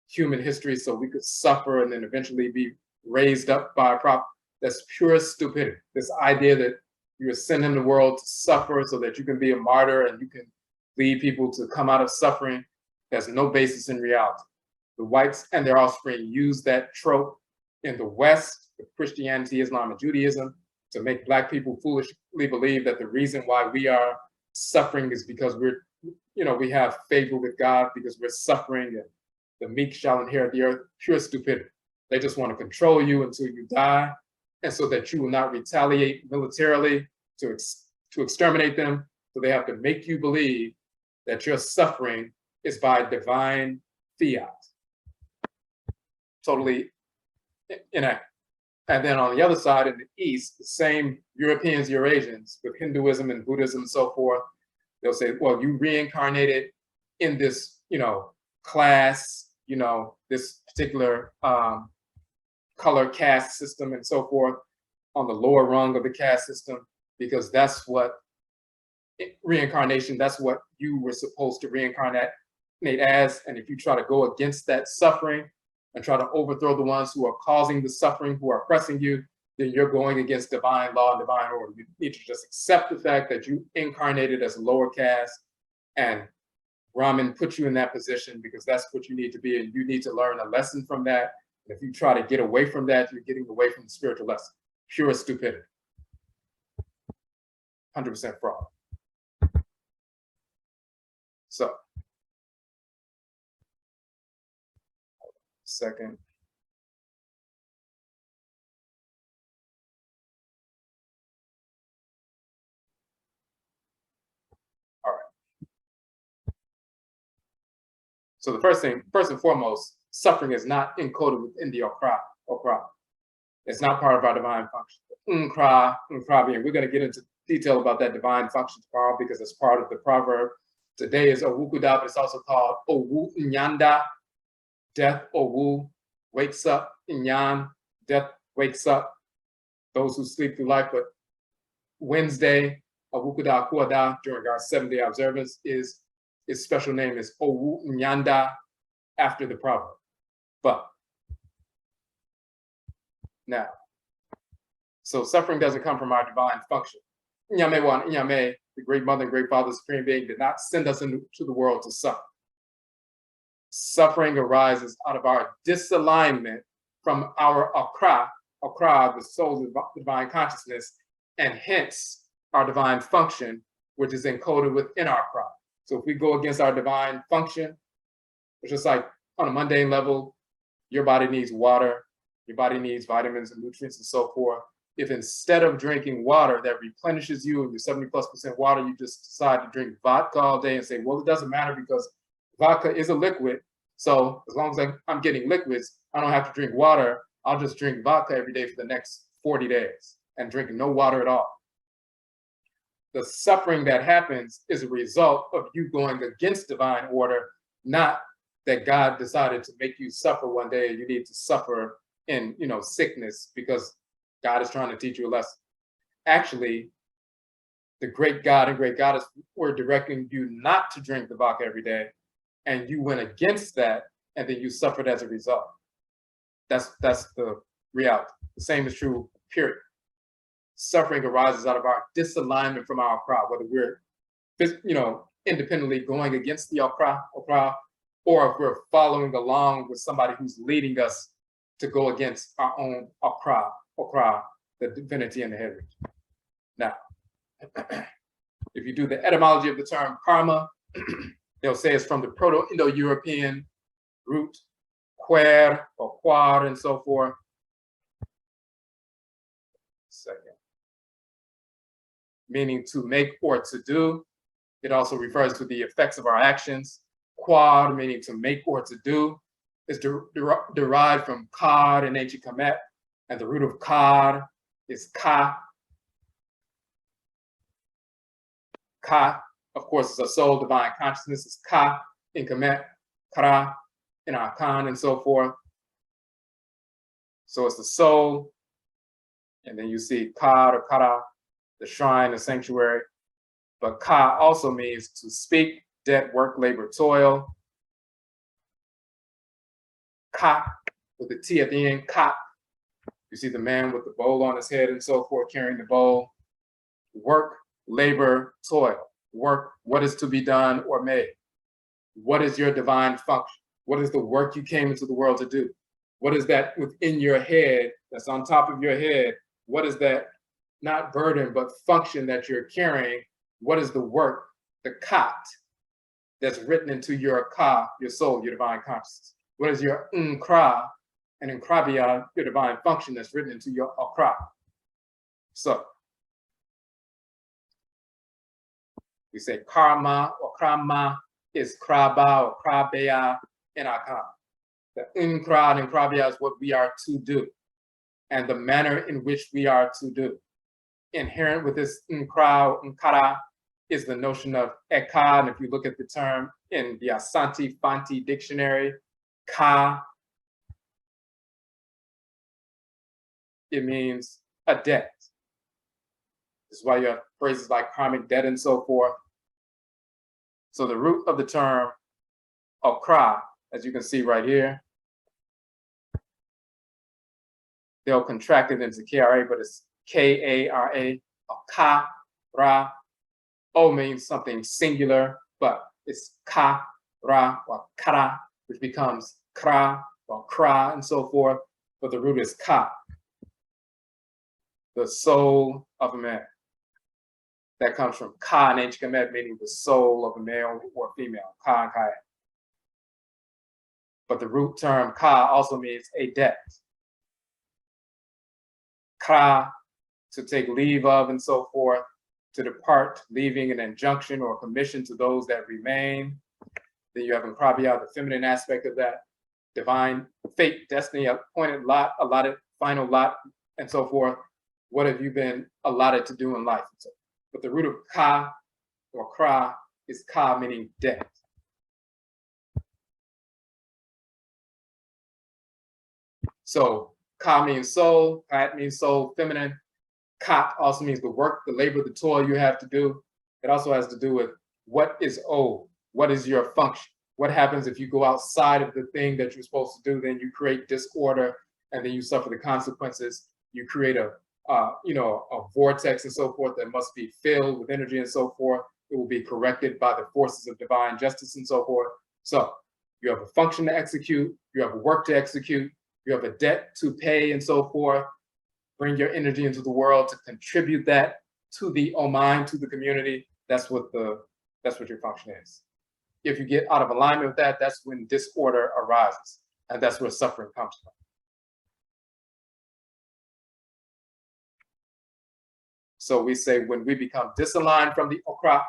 human history so we could suffer and then eventually be raised up by a prophet. That's pure stupidity. This idea that you're sent in the world to suffer so that you can be a martyr and you can lead people to come out of suffering has no basis in reality. The whites and their offspring use that trope in the West, with Christianity, Islam, and Judaism, to make Black people foolishly believe that the reason why we are suffering is because we have favor with God because we're suffering and the meek shall inherit the earth. Pure stupidity. They just want to control you until you die, and so that you will not retaliate militarily to exterminate them. So they have to make you believe that your suffering is by divine fiat. Totally inaccurate. And then on the other side, in the East, the same Europeans, Eurasians, with Hinduism and Buddhism and so forth, they'll say, well, you reincarnated in this, class, this particular color caste system and so forth, on the lower rung of the caste system, because that's what reincarnation, that's what you were supposed to reincarnate as. And if you try to go against that suffering and try to overthrow the ones who are causing the suffering, who are oppressing you, then you're going against divine law and divine order. You need to just accept the fact that you incarnated as a lower caste, and Brahman put you in that position because that's what you need to be, and you need to learn a lesson from that. And if you try to get away from that, you're getting away from the spiritual lesson. Pure stupidity. 100% fraud. So, second. All right. So the first thing, first and foremost, suffering is not encoded within the Okra. It's not part of our divine function. Unkra being, we're going to get into detail about that divine function tomorrow because it's part of the proverb. Today is Owukuda, but it's also called Owu Nyanda. Death Owu wakes up. Inyan, death wakes up. Those who sleep through life. But Wednesday, Owukuda Kuada, during our 7-day observance, its special name is Owu Nyanda, after the proverb. But now, so suffering doesn't come from our divine function. Nyame, the great mother and great father, supreme being, did not send us into the world to suffer. Suffering arises out of our disalignment from our Akra, the soul of divine consciousness, and hence our divine function, which is encoded within our crop. So if we go against our divine function, it's just like on a mundane level, your body needs water, your body needs vitamins and nutrients and so forth. If instead of drinking water that replenishes you and you're 70+% water, you just decide to drink vodka all day and say, well, it doesn't matter because vodka is a liquid. So as long as I'm getting liquids, I don't have to drink water. I'll just drink vodka every day for the next 40 days and drink no water at all. The suffering that happens is a result of you going against divine order, not that God decided to make you suffer one day and you need to suffer in sickness because God is trying to teach you a lesson. Actually, the great God and great goddess were directing you not to drink the vodka every day, and you went against that, and then you suffered as a result. That's the reality. The same is true, period. Suffering arises out of our disalignment from our crowd, whether we're independently going against the crowd, or if we're following along with somebody who's leading us to go against our own crowd, the divinity and the heritage. Now, if you do the etymology of the term karma, they'll say it's from the Proto-Indo-European root quer or quar and so forth. Second. Meaning to make or to do. It also refers to the effects of our actions. Quar, meaning to make or to do, is derived from kad in ancient Kemet, and the root of kad is ka. Ka, of course, is a soul, divine consciousness, is ka in Kemet, kara in Akan, and so forth. So it's the soul, and then you see kad or kara, the shrine, the sanctuary. But ka also means to speak, debt, work, labor, toil. Ka, with the T at the end, ka. You see the man with the bowl on his head and so forth, carrying the bowl. Work, labor, toil. Work, what is to be done or made? What is your divine function? What is the work you came into the world to do? What is that within your head, that's on top of your head? What is that, not burden, but function that you're carrying? What is the work, the kat, that's written into your ka, your soul, your divine consciousness? What is your nkra and nkrabia, your divine function that's written into your akra? So we say karma or krama is kraba or krabea in Akan. The nkra and nkrabia is what we are to do and the manner in which we are to do. Inherent with this nkra, nkara, is the notion of eka, and if you look at the term in the Asante Fanti dictionary, ka, it means a debt. This is why you have phrases like karmic debt and so forth. So the root of the term okra, as you can see right here, they'll contract it into KRA, but it's K-A-R-A, ka, ra. O means something singular, but it's ka, ra, or kara, which becomes kra or kra and so forth. But the root is ka, the soul of a man. That comes from ka in ancient Kemet, meaning the soul of a male or female, ka and kaya. But the root term ka also means a debt. Kra, to take leave of and so forth, to depart, leaving an injunction or commission to those that remain. Then you have nkrabia, the feminine aspect of that, divine fate, destiny, appointed lot, allotted, final lot, and so forth. What have you been allotted to do in life? But the root of ka or kra is ka, meaning debt. So ka means soul, kat means soul, feminine. Kat also means the work, the labor, the toil you have to do. It also has to do with what is owed, what is your function, what happens if you go outside of the thing that you're supposed to do, then you create disorder and then you suffer the consequences. You create a vortex and so forth that must be filled with energy and so forth. It will be corrected by the forces of divine justice and so forth. So you have a function to execute, you have a work to execute, you have a debt to pay and so forth. Bring your energy into the world to contribute that to the mind, to the community, that's what your function is. If you get out of alignment with that, that's when disorder arises, and that's where suffering comes from. So we say when we become disaligned from the okra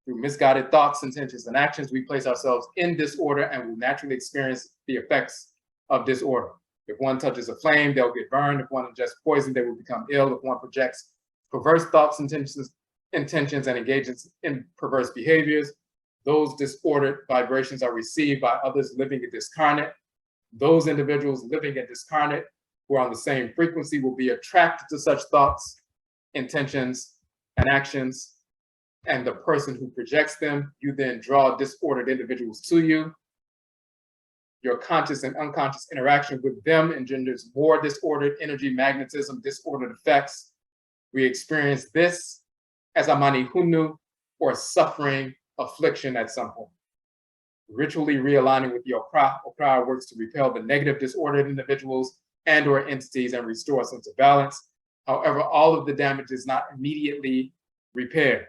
through misguided thoughts, intentions, and actions, we place ourselves in disorder and will naturally experience the effects of disorder. If one touches a flame, they'll get burned. If one ingests poison, they will become ill. If one projects perverse thoughts, intentions, and engages in perverse behaviors, those disordered vibrations are received by others living in discarnate. Those individuals living in discarnate who are on the same frequency will be attracted to such thoughts, intentions, and actions. And the person who projects them, you then draw disordered individuals to you. Your conscious and unconscious interaction with them engenders more disordered energy, magnetism, disordered effects. We experience this as amani hunu, or suffering, affliction at some point. Ritually realigning with the okra works to repel the negative disordered individuals and or entities and restore a sense of balance. However, all of the damage is not immediately repaired.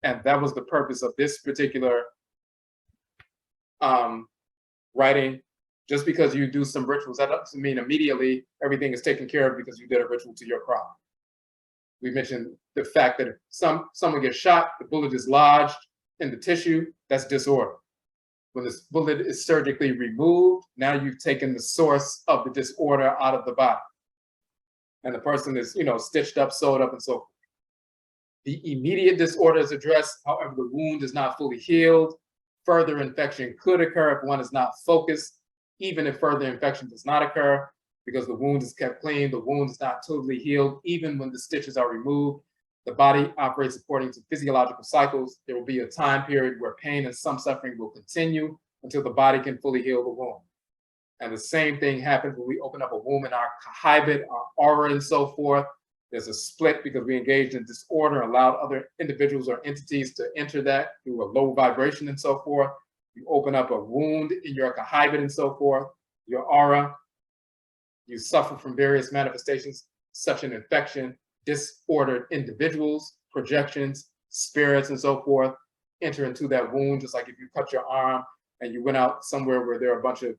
And that was the purpose of this particular writing. Just because you do some rituals, that doesn't mean immediately everything is taken care of because you did a ritual to your crop. We mentioned the fact that if someone gets shot, the bullet is lodged in the tissue, that's disorder. When this bullet is surgically removed, now you've taken the source of the disorder out of the body. And the person is, stitched up, sewed up, and so forth. The immediate disorder is addressed. However, the wound is not fully healed. Further infection could occur if one is not focused, even if further infection does not occur, because the wound is kept clean, the wound is not totally healed. Even when the stitches are removed, the body operates according to physiological cycles. There will be a time period where pain and some suffering will continue until the body can fully heal the wound. And the same thing happens when we open up a womb in our kahibit, our aura, and so forth. There's a split because we engaged in disorder, allowed other individuals or entities to enter that through a low vibration and so forth. You open up a wound in your kahibit and so forth, your aura. You suffer from various manifestations, such an infection, disordered individuals, projections, spirits, and so forth, enter into that wound, just like if you cut your arm and you went out somewhere where there are a bunch of,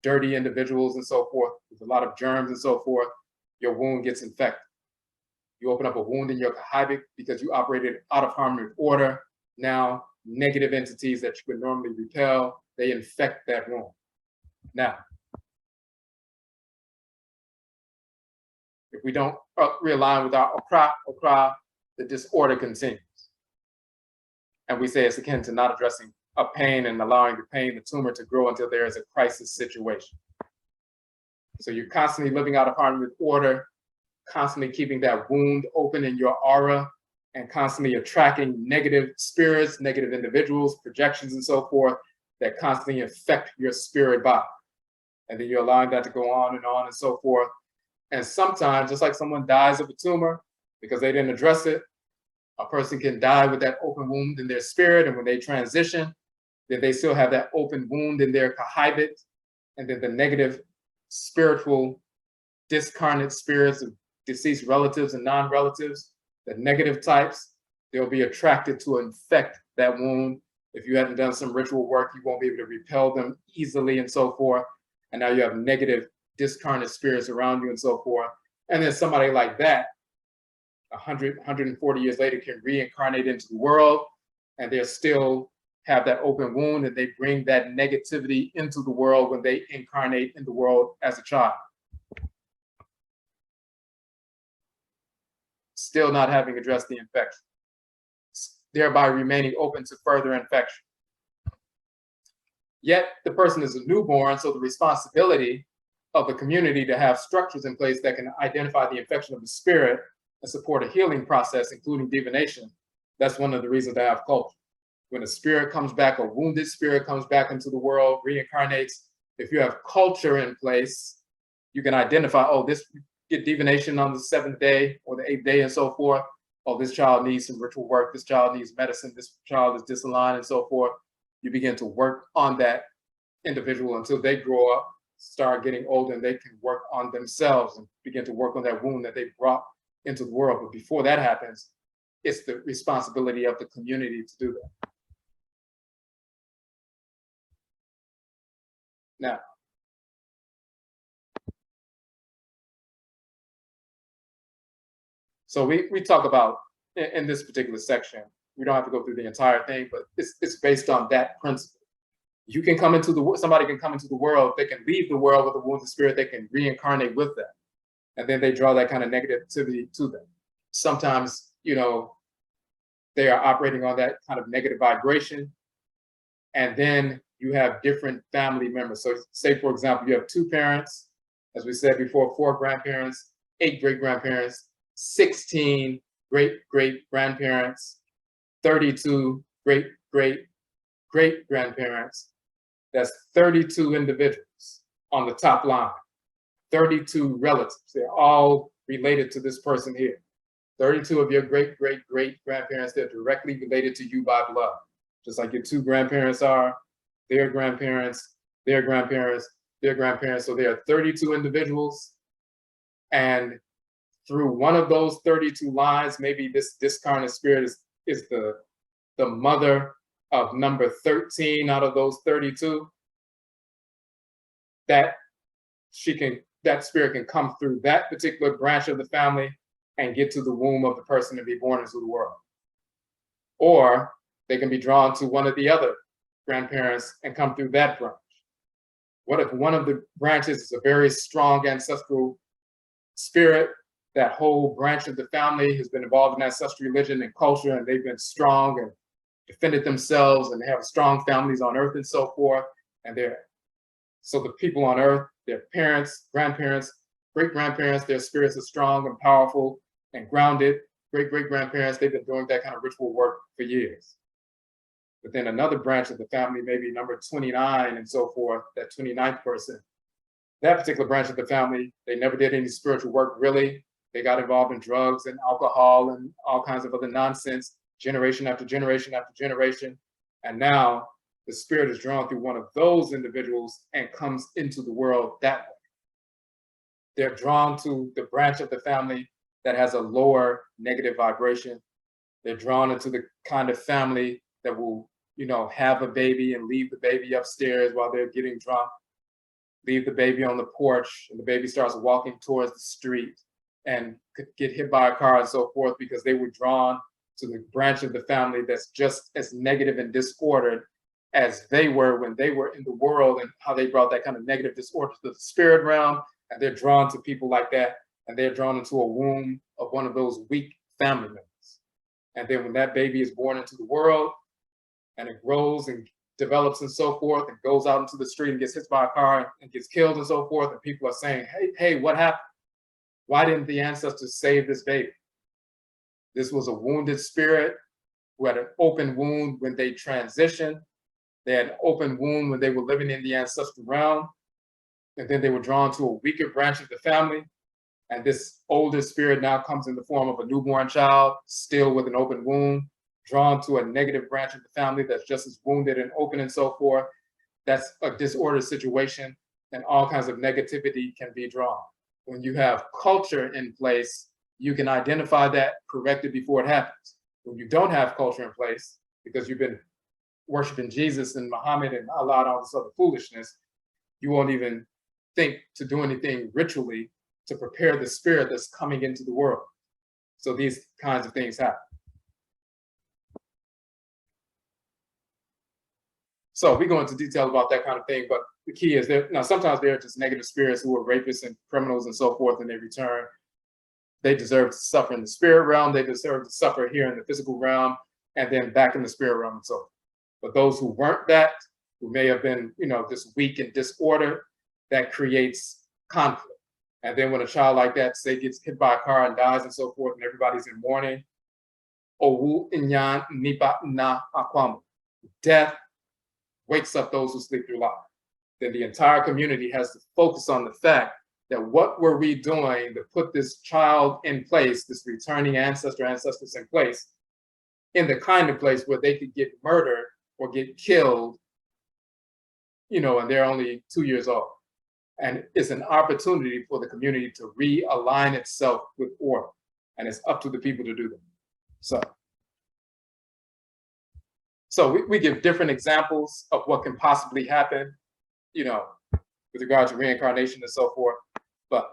dirty individuals and so forth, with a lot of germs and so forth, your wound gets infected. You open up a wound in your kahibit because you operated out of harmony with order. Now, negative entities that you would normally repel, they infect that wound. Now, if we don't realign with our okra, the disorder continues. And we say it's akin to not addressing a pain and allowing the tumor to grow until there is a crisis situation. So you're constantly living out of harmony with order, constantly keeping that wound open in your aura, and constantly attracting negative spirits, negative individuals, projections, and so forth that constantly affect your spirit body. And then you're allowing that to go on and so forth. And sometimes, just like someone dies of a tumor because they didn't address it, a person can die with that open wound in their spirit, and when they transition, then they still have that open wound in their kahibit, and then the negative spiritual discarnate spirits of deceased relatives and non-relatives, the negative types, they'll be attracted to infect that wound. If you haven't done some ritual work, you won't be able to repel them easily and so forth. And now you have negative discarnate spirits around you and so forth. And then somebody like that, 100, 140 years later, can reincarnate into the world, and they still have that open wound, and they bring that negativity into the world when they incarnate in the world as a child. Still not having addressed the infection, thereby remaining open to further infection. Yet the person is a newborn, so the responsibility of the community to have structures in place that can identify the infection of the spirit and support a healing process, including divination. That's one of the reasons to have culture. When a spirit comes back, a wounded spirit comes back into the world, reincarnates, if you have culture in place, you can identify, oh, this get divination on the 7th day or the 8th day and so forth. Oh, this child needs some ritual work. This child needs medicine. This child is disaligned and so forth. You begin to work on that individual until they grow up, start getting older, and they can work on themselves and begin to work on that wound that they brought into the world. But before that happens, it's the responsibility of the community to do that. Now, so we talk about, in this particular section, we don't have to go through the entire thing, but it's based on that principle. You can come into somebody can come into the world, they can leave the world with a wounded spirit, they can reincarnate with them. And then they draw that kind of negativity to them. Sometimes, they are operating on that kind of negative vibration. And then you have different family members. So say, for example, you have 2 parents, as we said before, 4 grandparents, 8 great-grandparents, 16 great-great-grandparents, 32 great-great-great-grandparents. That's 32 individuals on the top line, 32 relatives. They're all related to this person here. 32 of your great-great-great-grandparents, they're directly related to you by blood. Just like your 2 grandparents are, their grandparents, their grandparents, their grandparents. So there are 32 individuals. And through one of those 32 lines, maybe this discarnate spirit is the mother of number 13 out of those 32, that spirit can come through that particular branch of the family and get to the womb of the person and be born into the world. Or they can be drawn to one of the other grandparents and come through that branch. What if one of the branches is a very strong ancestral spirit? That whole branch of the family has been involved in ancestral religion and culture, and they've been strong and defended themselves, and they have strong families on earth and so forth. And so the people on earth, their parents, grandparents, great-grandparents, their spirits are strong and powerful and grounded. Great-great-grandparents, they've been doing that kind of ritual work for years. But then another branch of the family, maybe number 29 and so forth, that 29th person, that particular branch of the family, they never did any spiritual work really. They got involved in drugs and alcohol and all kinds of other nonsense, generation after generation after generation. And now the spirit is drawn through one of those individuals and comes into the world that way. They're drawn to the branch of the family that has a lower negative vibration. They're drawn into the kind of family that will, have a baby and leave the baby upstairs while they're getting drunk, leave the baby on the porch, and the baby starts walking towards the street and could get hit by a car and so forth, because they were drawn to the branch of the family that's just as negative and disordered as they were when they were in the world, and how they brought that kind of negative disorder to the spirit realm. And they're drawn to people like that, and they're drawn into a womb of one of those weak family members. And then when that baby is born into the world and it grows and develops and so forth, and goes out into the street and gets hit by a car and gets killed and so forth, and people are saying, hey, what happened? Why didn't the ancestors save this baby? This was a wounded spirit who had an open wound when they transitioned. They had an open wound when they were living in the ancestral realm. And then they were drawn to a weaker branch of the family. And this older spirit now comes in the form of a newborn child, still with an open wound, drawn to a negative branch of the family that's just as wounded and open and so forth. That's a disordered situation, and all kinds of negativity can be drawn. When you have culture in place, you can identify that, correct it before it happens. When you don't have culture in place, because you've been worshiping Jesus and Muhammad and Allah and all this other foolishness, you won't even think to do anything ritually to prepare the spirit that's coming into the world. So these kinds of things happen. So we go into detail about that kind of thing, but the key is sometimes they're just negative spirits who are rapists and criminals and so forth, and they return. They deserve to suffer in the spirit realm. They deserve to suffer here in the physical realm, and then back in the spirit realm and so forth. But those who weren't that, who may have been, just weak and disordered, that creates conflict. And then when a child like that, say, gets hit by a car and dies and so forth, and everybody's in mourning, death wakes up those who sleep through life. Then the entire community has to focus on the fact that what were we doing to put this child in place, this returning ancestors in place, in the kind of place where they could get murdered or get killed, and they're only 2 years old. And it's an opportunity for the community to realign itself with order. and it's up to the people to do them. So we give different examples of what can possibly happen, with regard to reincarnation and so forth. But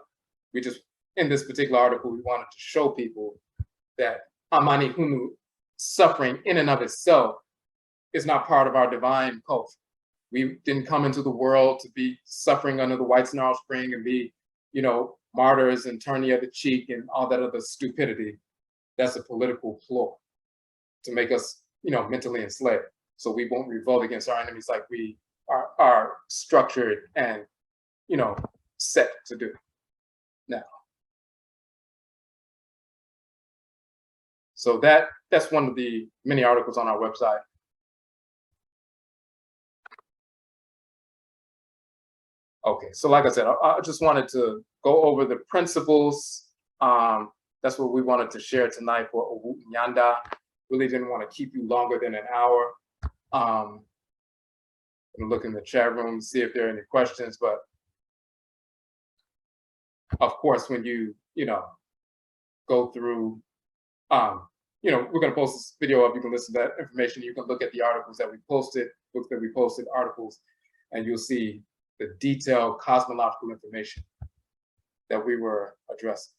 we just, in this particular article, we wanted to show people that Amani Hunu, suffering in and of itself, is not part of our divine culture. We didn't come into the world to be suffering under the white snarl spring and be, martyrs and turn the other cheek and all that other stupidity. That's a political ploy to make us, mentally enslaved. So we won't revolt against our enemies like we are structured and, set to do now. So that's one of the many articles on our website. Okay, so like I said, I just wanted to go over the principles. That's what we wanted to share tonight for Owu Nyanda. Really didn't want to keep you longer than an hour. I'm gonna look in the chat room, see if there are any questions, but of course, when you go through, we're gonna post this video up, you can listen to that information, you can look at the articles that we posted, articles, and you'll see the detailed cosmological information that we were addressing.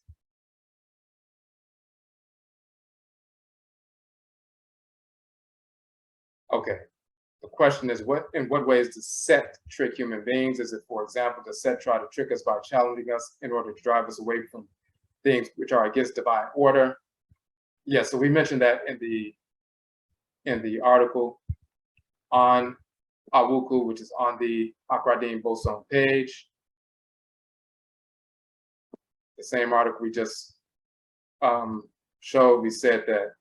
Okay, the question is, in what ways does Set trick human beings? Is it, for example, does Set try to trick us by challenging us in order to drive us away from things which are against divine order? Yeah, so we mentioned that in the article on Awuku, which is on the Akradin Boson page. The same article we just showed, we said that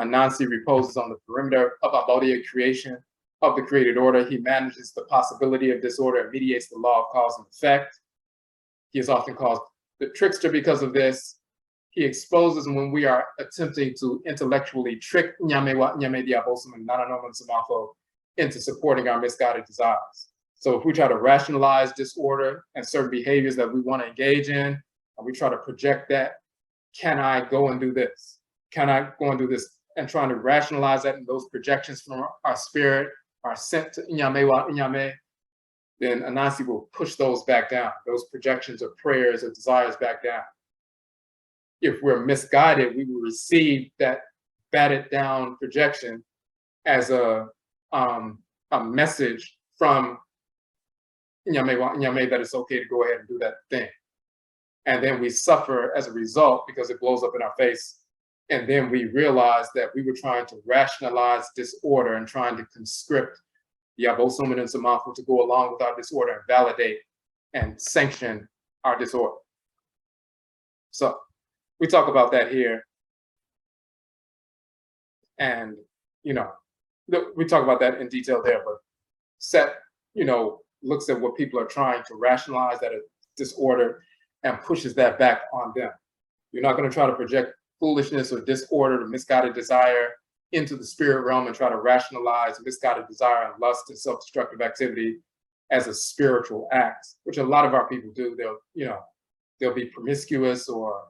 Anansi reposes on the perimeter of Abodiya creation of the created order. He manages the possibility of disorder and mediates the law of cause and effect. He is often called the trickster because of this. He exposes when we are attempting to intellectually trick Nyamewa Nyame Diabosom and Nananomsom into supporting our misguided desires. So if we try to rationalize disorder and certain behaviors that we want to engage in, and we try to project that, can I go and do this? Can I go and do this? And trying to rationalize that, and those projections from our spirit are sent to Inyamewa Inyame, then Anansi will push those back down, those projections of prayers or desires back down. If we're misguided, we will receive that batted down projection as a message from Inyame that it's okay to go ahead and do that thing. And then we suffer as a result because it blows up in our face. And then we realize that we were trying to rationalize disorder and trying to conscript Yabosuman and Samafu to go along with our disorder and validate and sanction our disorder. So we talk about that here. And, we talk about that in detail there, but Set, looks at what people are trying to rationalize that disorder and pushes that back on them. You're not going to try to project foolishness or disorder or misguided desire into the spirit realm and try to rationalize misguided desire and lust and self-destructive activity as a spiritual act, which a lot of our people do. They'll be promiscuous or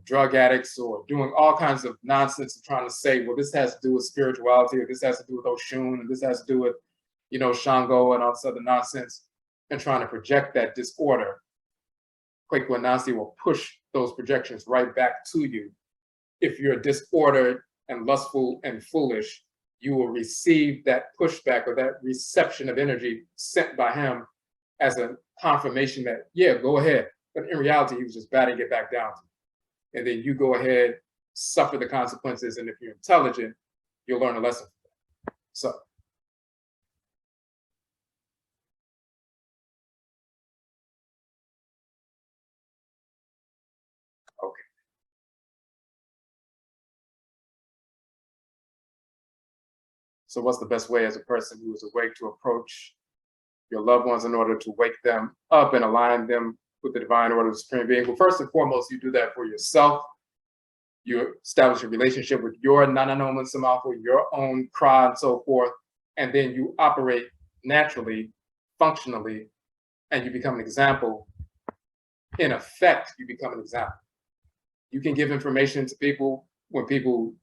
drug addicts or doing all kinds of nonsense and trying to say, well, this has to do with spirituality, or this has to do with Oshun, and this has to do with, Shango and all this other nonsense, and trying to project that disorder. Kwaku Anansi will push those projections right back to you. If you're disordered and lustful and foolish, you will receive that pushback or that reception of energy sent by him as a confirmation that, yeah, go ahead. But in reality, he was just batting it back down to you. And then you go ahead, suffer the consequences. And if you're intelligent, you'll learn a lesson from that. So. Okay. So what's the best way as a person who is awake to approach your loved ones in order to wake them up and align them with the divine order of the Supreme Being? Well, first and foremost, you do that for yourself. You establish a relationship with your Nananomsom, your own Kra and so forth, and then you operate naturally, functionally, and you become an example in effect, you become an example. You can give information to people when people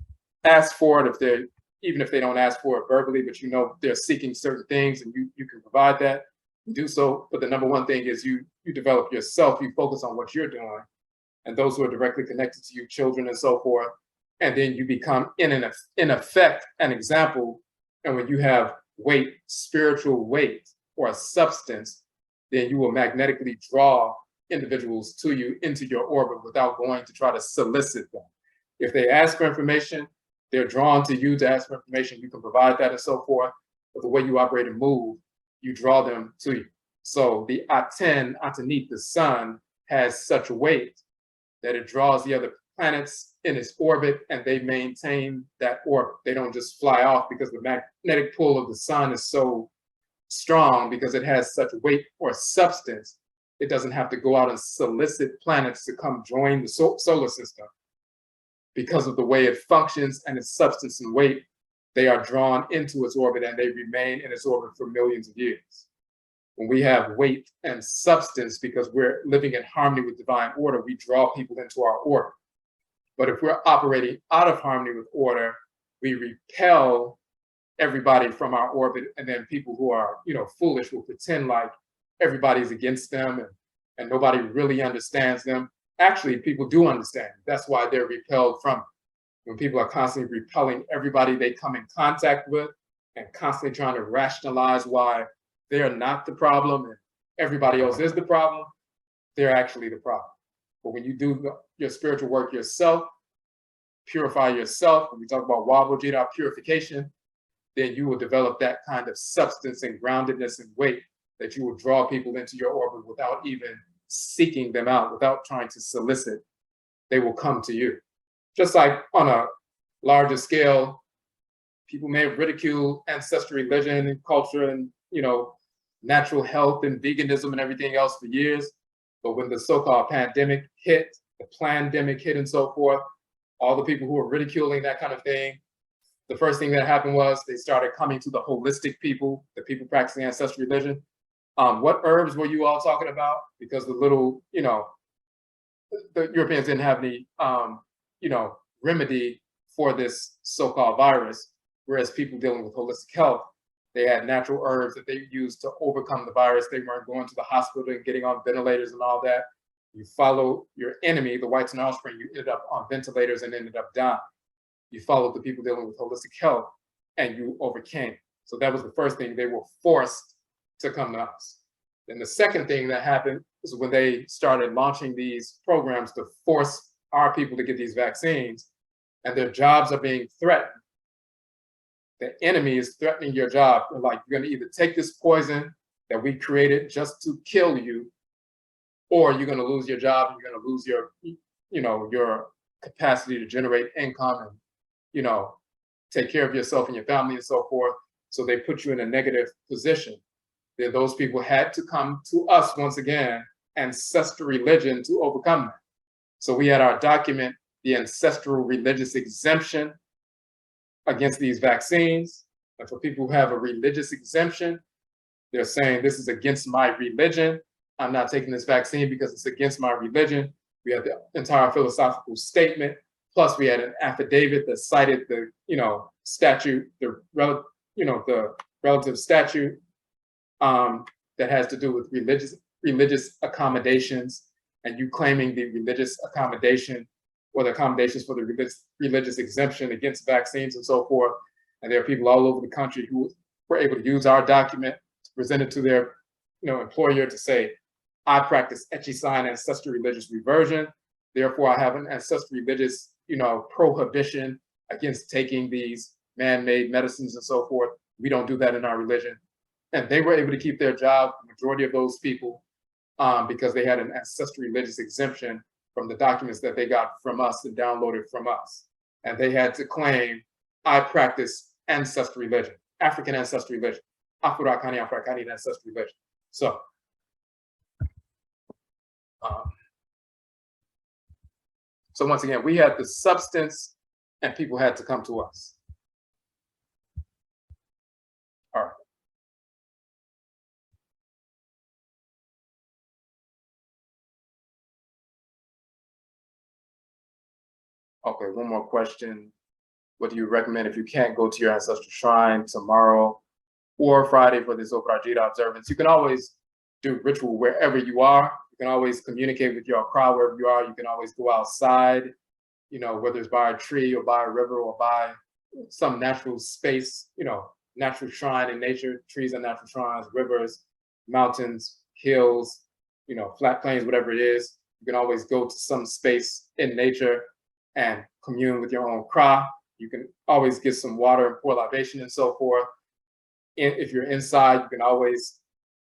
ask for it, even if they don't ask for it verbally, but you know they're seeking certain things and you can provide that, you do so. But the number one thing is you develop yourself, you focus on what you're doing, and those who are directly connected to you, children and so forth, and then you become in effect an example. And when you have weight, spiritual weight, or a substance, then you will magnetically draw individuals to you into your orbit without going to try to solicit them. If they ask for information, they're drawn to you to ask for information. You can provide that and so forth. But the way you operate and move, you draw them to you. So the Aten underneath the sun has such weight that it draws the other planets in its orbit, and they maintain that orbit. They don't just fly off because the magnetic pull of the sun is so strong, because it has such weight or substance. It doesn't have to go out and solicit planets to come join the solar system. Because of the way it functions and its substance and weight, they are drawn into its orbit and they remain in its orbit for millions of years. When we have weight and substance, because we're living in harmony with divine order, we draw people into our orbit. But if we're operating out of harmony with order, we repel everybody from our orbit, and then people who are, foolish will pretend like everybody's against them and nobody really understands them. Actually, people do understand. That's why they're repelled from it. When people are constantly repelling everybody they come in contact with and constantly trying to rationalize why they're not the problem and everybody else is the problem, they're actually the problem. But when you do your spiritual work yourself, purify yourself, when we talk about oh-jee, purification, then you will develop that kind of substance and groundedness and weight that you will draw people into your orbit without even seeking them out, without trying to solicit. They will come to you. Just like on a larger scale, people may have ridiculed ancestral religion and culture and, natural health and veganism and everything else for years. But when the so-called pandemic hit, the plandemic hit and so forth, all the people who were ridiculing that kind of thing, the first thing that happened was they started coming to the holistic people, the people practicing ancestral religion. What herbs were you all talking about? Because the little, the Europeans didn't have any, remedy for this so-called virus, whereas people dealing with holistic health, they had natural herbs that they used to overcome the virus. They weren't going to the hospital and getting on ventilators and all that. You follow your enemy, the whites and offspring, you ended up on ventilators and ended up dying. You followed the people dealing with holistic health and you overcame. So that was the first thing. They were forced to come to us. Then the second thing that happened is when they started launching these programs to force our people to get these vaccines, and their jobs are being threatened. The enemy is threatening your job. They're like, you're going to either take this poison that we created just to kill you, or you're going to lose your job. And you're going to lose your, your capacity to generate income and, take care of yourself and your family and so forth. So they put you in a negative position. Then those people had to come to us once again, ancestral religion, to overcome that. So we had our document, the ancestral religious exemption against these vaccines. And for people who have a religious exemption, they're saying this is against my religion. I'm not taking this vaccine because it's against my religion. We had the entire philosophical statement. Plus we had an affidavit that cited the, statute, the relative statute that has to do with religious accommodations, and you claiming the religious accommodation or the accommodations for the religious exemption against vaccines and so forth. And there are people all over the country who were able to use our document to present it to their employer to say, I practice sign ancestral religious reversion. Therefore, I have an ancestral religious prohibition against taking these man-made medicines and so forth. We don't do that in our religion. And they were able to keep their job, the majority of those people, because they had an ancestral religious exemption from the documents that they got from us and downloaded from us. And they had to claim, I practice ancestral religion, African ancestral religion, Afuraitkait ancestral religion. So, so once again, we had the substance and people had to come to us. All right. Okay, one more question. What do you recommend if you can't go to your ancestral shrine tomorrow or Friday for this Obradwira observance? You can always do ritual wherever you are. You can always communicate with your crowd wherever you are. You can always go outside, you know, whether it's by a tree or by a river or by some natural space, you know, natural shrine in nature. Trees are natural shrines, rivers, mountains, hills, you know, flat plains, whatever it is. You can always go to some space in nature and commune with your own cra. You can always get some water and pour libation and so forth. If you're inside, you can always,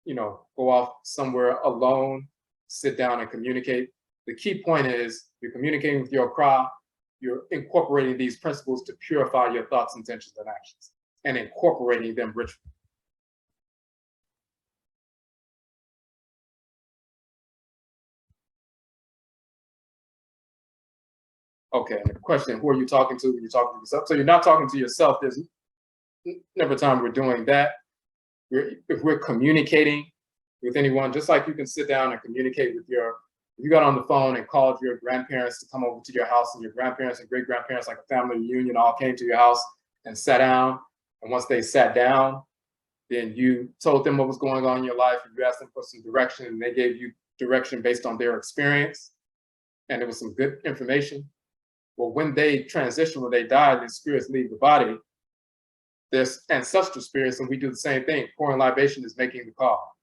you know, go off somewhere alone, sit down and communicate. The key point is you're communicating with your cra, you're incorporating these principles to purify your thoughts, intentions, and actions, and incorporating them ritually. Okay, and the question, who are you talking to when you're talking to yourself? So you're not talking to yourself. There's never time we're doing that. If we're communicating with anyone, just like you can sit down and communicate with if you got on the phone and called your grandparents to come over to your house, and your grandparents and great-grandparents, like a family reunion, all came to your house and sat down. And once they sat down, then you told them what was going on in your life, and you asked them for some direction, and they gave you direction based on their experience. And it was some good information. Well, when they transition, when they die, their spirits leave the body. There's ancestral spirits, and we do the same thing. Pouring libation is making the call.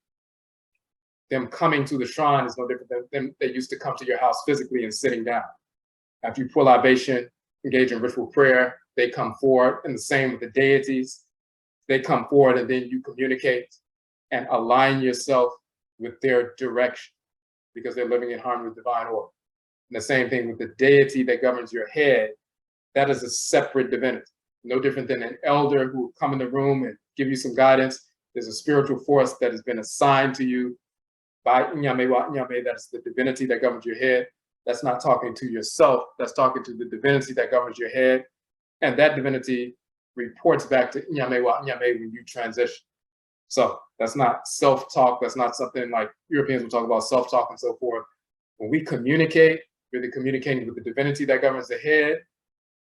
Them coming to the shrine is no different than them. They used to come to your house physically and sitting down. After you pour libation, engage in ritual prayer, they come forward, and the same with the deities. They come forward, and then you communicate and align yourself with their direction because they're living in harmony with divine order. And the same thing with the deity that governs your head. That is a separate divinity. No different than an elder who will come in the room and give you some guidance. There's a spiritual force that has been assigned to you by Inyamewa Inyame, that's the divinity that governs your head. That's not talking to yourself, that's talking to the divinity that governs your head. And that divinity reports back to Inyamewa Inyame when you transition. So that's not self-talk, that's not something like Europeans will talk about self-talk and so forth. When we communicate, really communicating with the divinity that governs the head,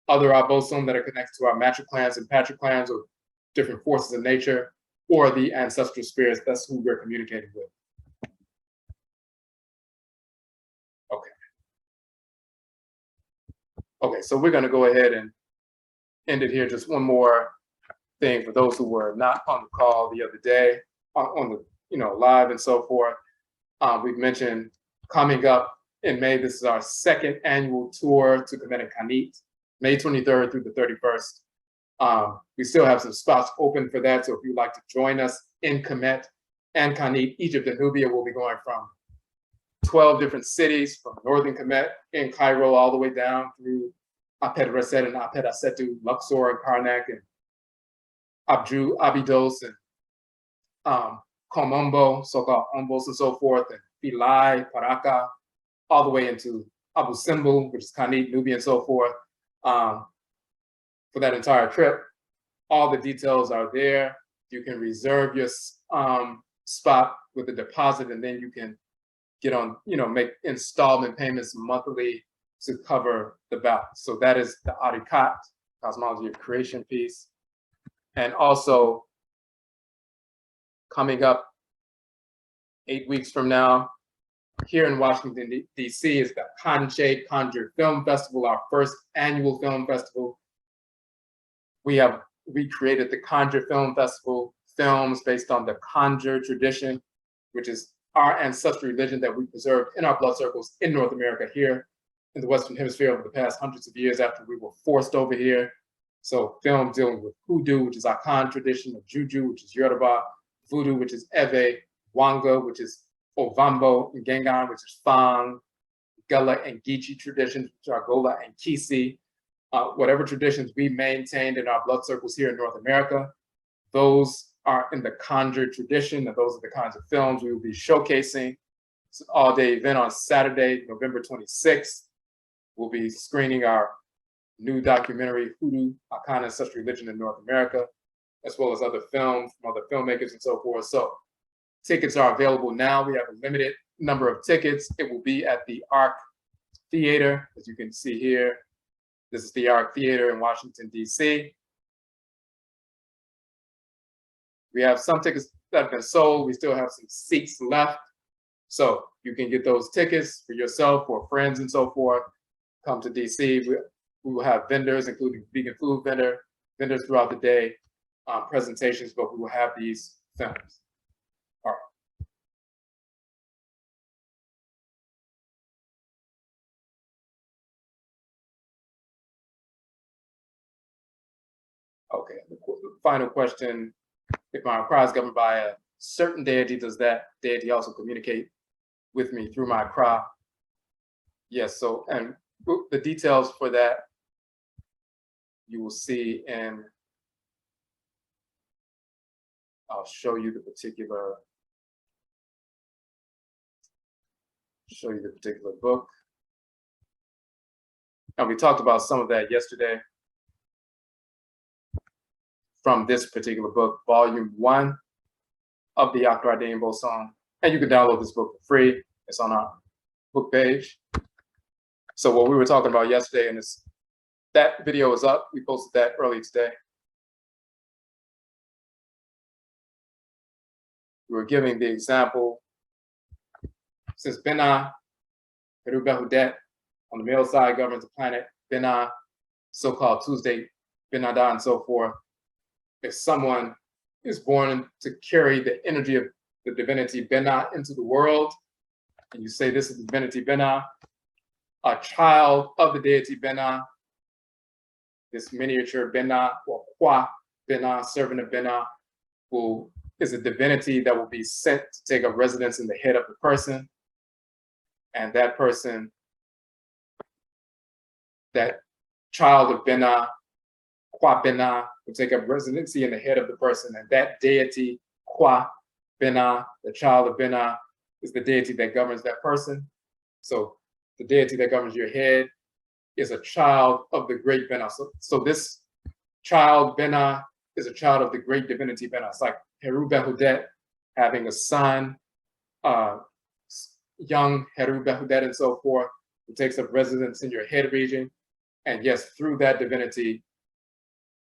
other abosom that are connected to our matriclans and patriclans or different forces of nature, or the ancestral spirits, that's who we're communicating with. Okay, so we're going to go ahead and end it here. Just one more thing for those who were not on the call the other day, on the live and so forth. We've mentioned coming up in May. This is our second annual tour to Khanit and Kamit, May 23rd through the 31st. We still have some spots open for that, so if you'd like to join us in Khanit and Kamit, Egypt and Nubia, will be going from 12 different cities, from northern Kemet in Cairo all the way down through Apet Reset and Apet Asetu, Luxor and Karnak and Abju, Abydos and Komombo, so-called Ombos and so forth, and Filai, Paraka, all the way into Abu Simbel, which is Khanit, Nubia and so forth, for that entire trip. All the details are there. You can reserve your spot with a deposit, and then you can get on, make installment payments monthly to cover the balance. So that is the Afuraitkait, cosmology of creation piece. And also coming up 8 weeks from now, here in Washington, D.C. is the Conjure Film Festival, our first annual film festival. We have recreated the Conjure Film Festival films based on the Conjure tradition, which is our ancestral religion that we preserved in our blood circles in North America, here in the Western Hemisphere over the past hundreds of years after we were forced over here. So films dealing with hoodoo, which is Akan tradition, of juju, which is Yoruba, voodoo, which is Eve, Wanga, which is Ovambo, and Gengan, which is Fang, Gullah and Geechee traditions, which are Gola and Kisi. Whatever traditions we maintained in our blood circles here in North America, those are in the Conjure tradition, and those are the kinds of films we will be showcasing. It's an all-day event on Saturday, November 26th. We'll be screening our new documentary, Hoodoo, Akan Ancestral Religion in North America, as well as other films from other filmmakers and so forth. So tickets are available now. We have a limited number of tickets. It will be at the Arc Theater, as you can see here. This is the Art Theater in Washington, D.C. We have some tickets that have been sold. We still have some seats left. So you can get those tickets for yourself or friends and so forth. Come to DC. We will have vendors, including vegan food vendors throughout the day, presentations, but we will have these films. All right. Okay, the final question: if my cry is governed by a certain deity, does that deity also communicate with me through my cry? Yes, so, and the details for that you will see in, I'll show you the particular book. And we talked about some of that yesterday from this particular book, volume 1 of the Afuraitkait song. And you can download this book for free. It's on our book page. So what we were talking about yesterday, and that video is up. We posted that early today. We were giving the example, since Bena, Heru Behudet, on the male side governs the planet, Bena, so-called Tuesday, Benada, and so forth. If someone is born to carry the energy of the divinity Bena into the world, and you say this is the divinity Bena, a child of the deity Bena, this miniature Bena, or Kwa Bena, servant of Bena, who is a divinity that will be sent to take up residence in the head of the person. And that person, that child of Bena, Kwa Bena, will take up residency in the head of the person. And that deity, Kwa Bena, the child of Bena, is the deity that governs that person. So the deity that governs your head is a child of the great Bena. So this child, Bena, is a child of the great divinity Bena. It's like Heru Behudet having a son, young Heru Behudet and so forth, who takes up residence in your head region. And yes, through that divinity,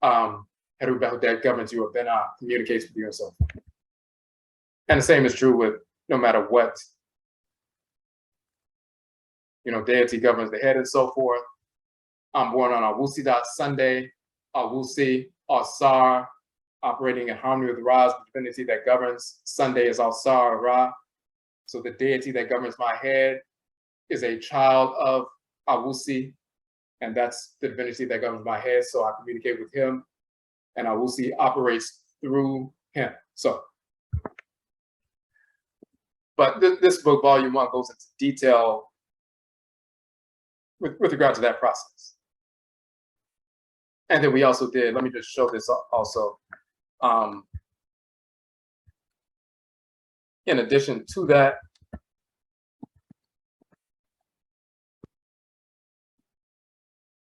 Heru Behudet governs you, or Bena communicates with you and so forth. And the same is true with no matter what, deity governs the head and so forth. I'm born on Awusi Sunday, Awusi, Asar, operating in harmony with Ra's divinity that governs. Sunday is Asar, Ra. So the deity that governs my head is a child of Awusi, and that's the divinity that governs my head. So I communicate with him, and Awusi operates through him. So, but this book, volume 1, goes into detail with regard to that process. And then we also did, let me just show this also. In addition to that,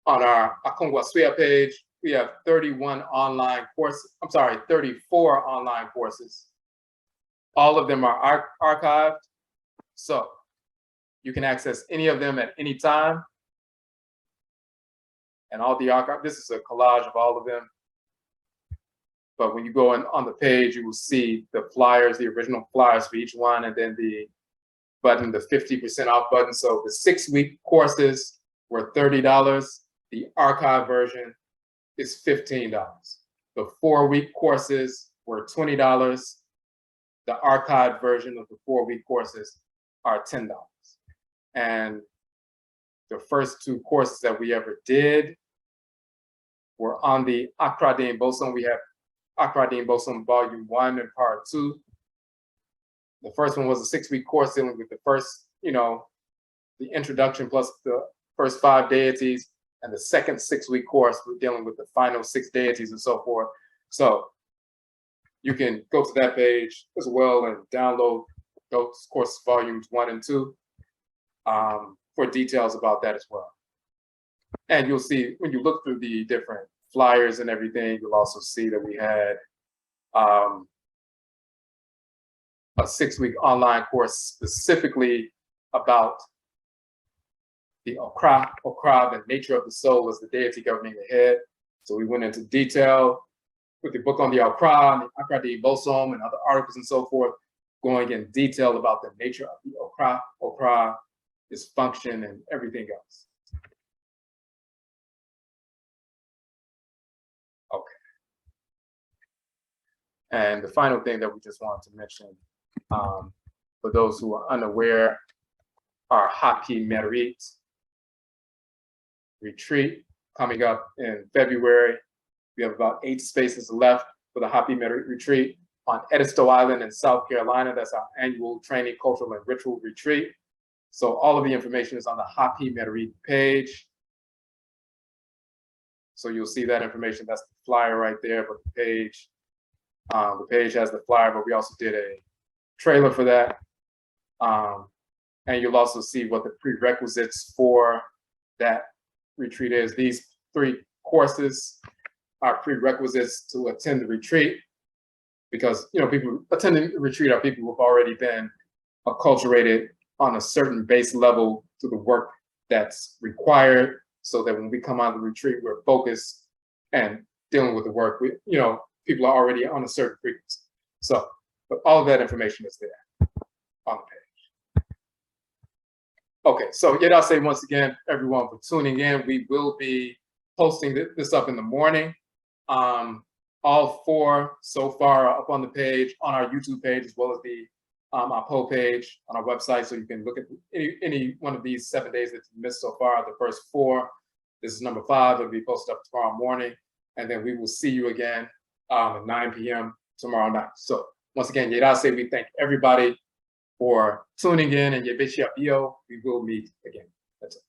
on our Aakhuamuman page, we have 34 online courses. All of them are archived. So you can access any of them at any time. And all the archive, this is a collage of all of them. But when you go on the page, you will see the flyers, the original flyers for each one, and then the button, the 50% off button. So the 6-week courses were $30. The archive version is $15. The 4-week courses were $20. The archived version of the 4-week courses are $10. And the first 2 courses that we ever did were on the Afuraitkait boson. We have Afuraitkait boson volume 1 and part 2. The first one was a 6-week course dealing with the first, the introduction plus the first 5 deities. And the second 6-week course, we're dealing with the final 6 deities and so forth. So you can go to that page as well and download those courses, volumes 1 and 2, for details about that as well. And you'll see, when you look through the different flyers and everything, you'll also see that we had a 6-week online course specifically about the Okra, the nature of the soul as the deity governing the head. So we went into detail with the book on the Okra, the Afuraitkait, and other articles and so forth, going in detail about the nature of the Okra, its function, and everything else. Okay. And the final thing that we just wanted to mention, for those who are unaware, our Happy Merit retreat coming up in February. We have about 8 spaces left for the Happy Merit retreat on Edisto Island in South Carolina. That's our annual training, cultural, and ritual retreat. So all of the information is on the Happy Merit page. So you'll see that information. That's the flyer right there, but the page has the flyer, but we also did a trailer for that. And you'll also see what the prerequisites for that retreat is. These 3 courses are prerequisites to attend the retreat, because people attending the retreat are people who've already been acculturated on a certain base level to the work that's required, so that when we come out of the retreat, we're focused and dealing with the work. People are already on a certain frequency. So, but all of that information is there on the page. Okay, so yet I'll say once again, everyone, for tuning in. We will be posting this up in the morning. All 4 so far are up on the page, on our YouTube page, as well as the our PO page on our website, so you can look at any one of these 7 days that you missed so far. The first 4, this is number 5, it'll be posted up tomorrow morning, and then we will see you again at 9 p.m. tomorrow night. So once again, Yerase, we thank everybody for tuning in, and Yebishia Bio, we will meet again. That's it.